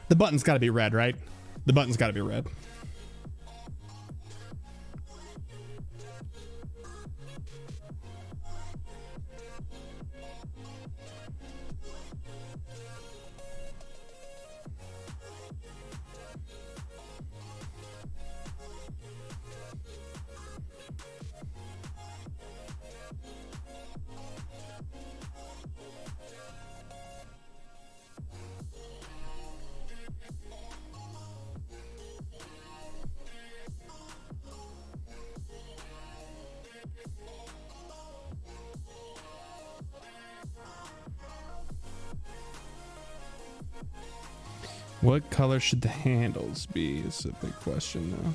The button's got to be red, right? The button's got to be red. What color should the handles be is a big question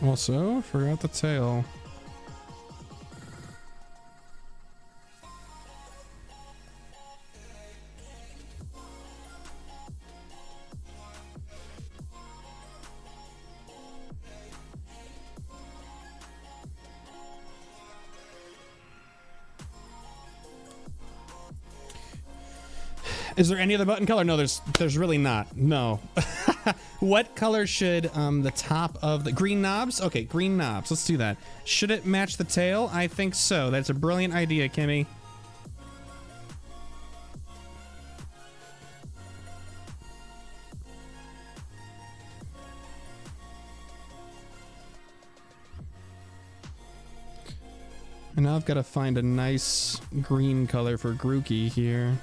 now. Also, forgot the tail. Is there any other button color? No, there's really not. No. What color should the top of the green knobs? Okay, green knobs. Let's do that. Should it match the tail? I think so. That's a brilliant idea, Kimmy. And now I've got to find a nice green color for Grookey here.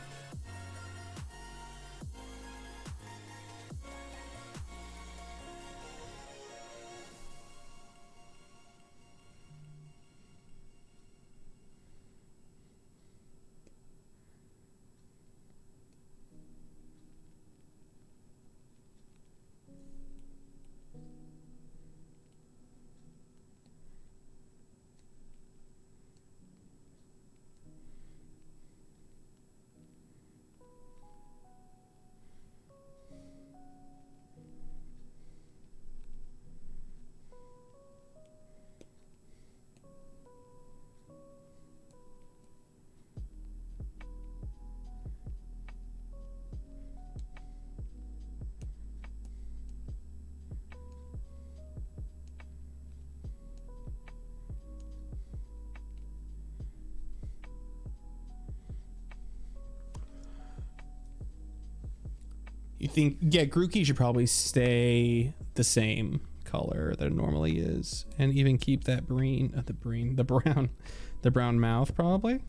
You think, yeah, Grookey should probably stay the same color that it normally is, and even keep that the brown mouth probably.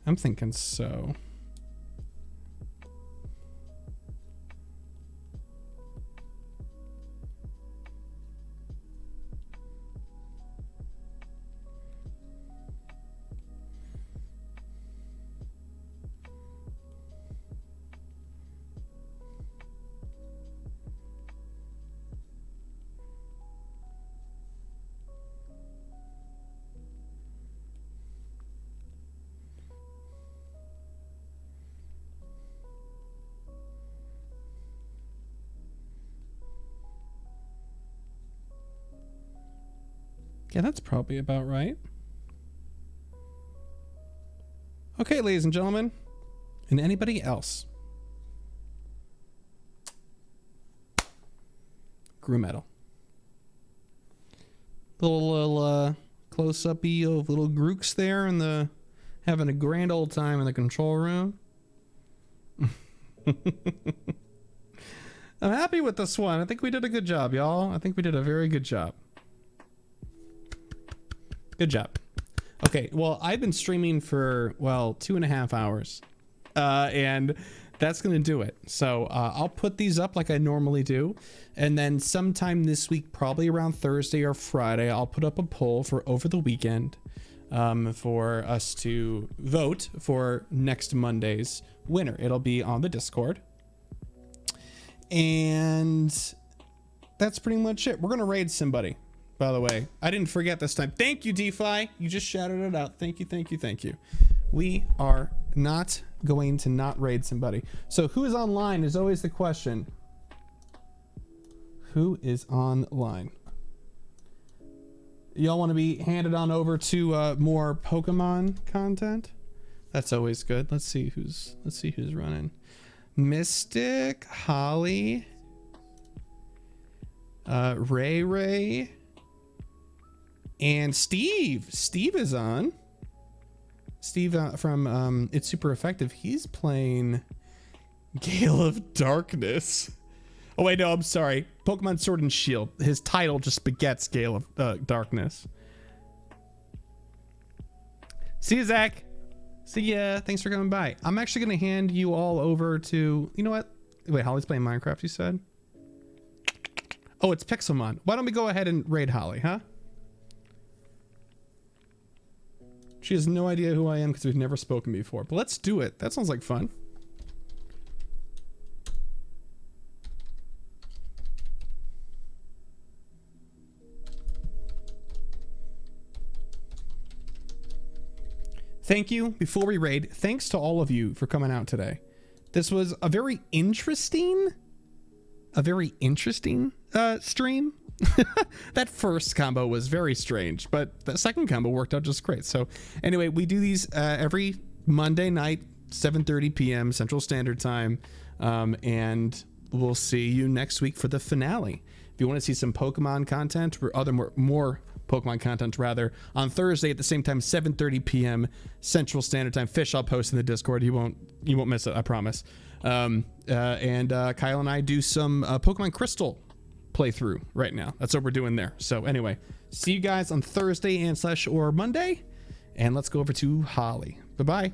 I'm thinking so. Yeah, that's probably about right. Okay, ladies and gentlemen, and anybody else. Melmetal. Little close-up-y of little Grooks there in the Having a grand old time in the control room. I'm happy with this one. I think we did a good job, y'all. I think we did a very good job. Good job. Okay, well, I've been streaming for, well, 2.5 hours. And that's going to do it. So I'll put these up like I normally do. And then sometime this week, probably around Thursday or Friday, I'll put up a poll for over the weekend for us to vote for next Monday's winner. It'll be on the Discord. And that's pretty much it. We're going to raid somebody, by the way. I didn't forget this time. Thank you, DeFi. You just shouted it out. Thank you, thank you, thank you. We are not going to not raid somebody. So who is online is always the question. Who is online? Y'all want to be handed on over to more Pokemon content? That's always good. Let's see who's running. Mystic, Holly, Ray, and Steve. Steve is on. Steve from It's Super Effective. He's playing Gale of Darkness. Oh wait, no, I'm sorry. Pokemon Sword and Shield. His title just begets Gale of Darkness. See you, Zach. See ya. Thanks for coming by. I'm actually gonna hand you all over to, you know what? Wait, Holly's playing Minecraft, you said? Oh, it's Pixelmon. Why don't we go ahead and raid Holly, huh? She has no idea who I am because we've never spoken before, but let's do it. That sounds like fun. Thank you. Before we raid, thanks to all of you for coming out today. This was a very interesting stream. That first combo was very strange, but the second combo worked out just great. So anyway, we do these every Monday night, 7:30 p.m. Central Standard Time, and we'll see you next week for the finale. If you want to see some Pokemon content or other more Pokemon content rather, on Thursday at the same time, 7:30 p.m. Central Standard Time. Fish, I'll post in the Discord. You won't miss it, I promise. And Kyle and I do some Pokemon Crystal playthrough right now. That's what we're doing there. So anyway, see you guys on Thursday and/or Monday, and let's go over to Holly. Bye-bye.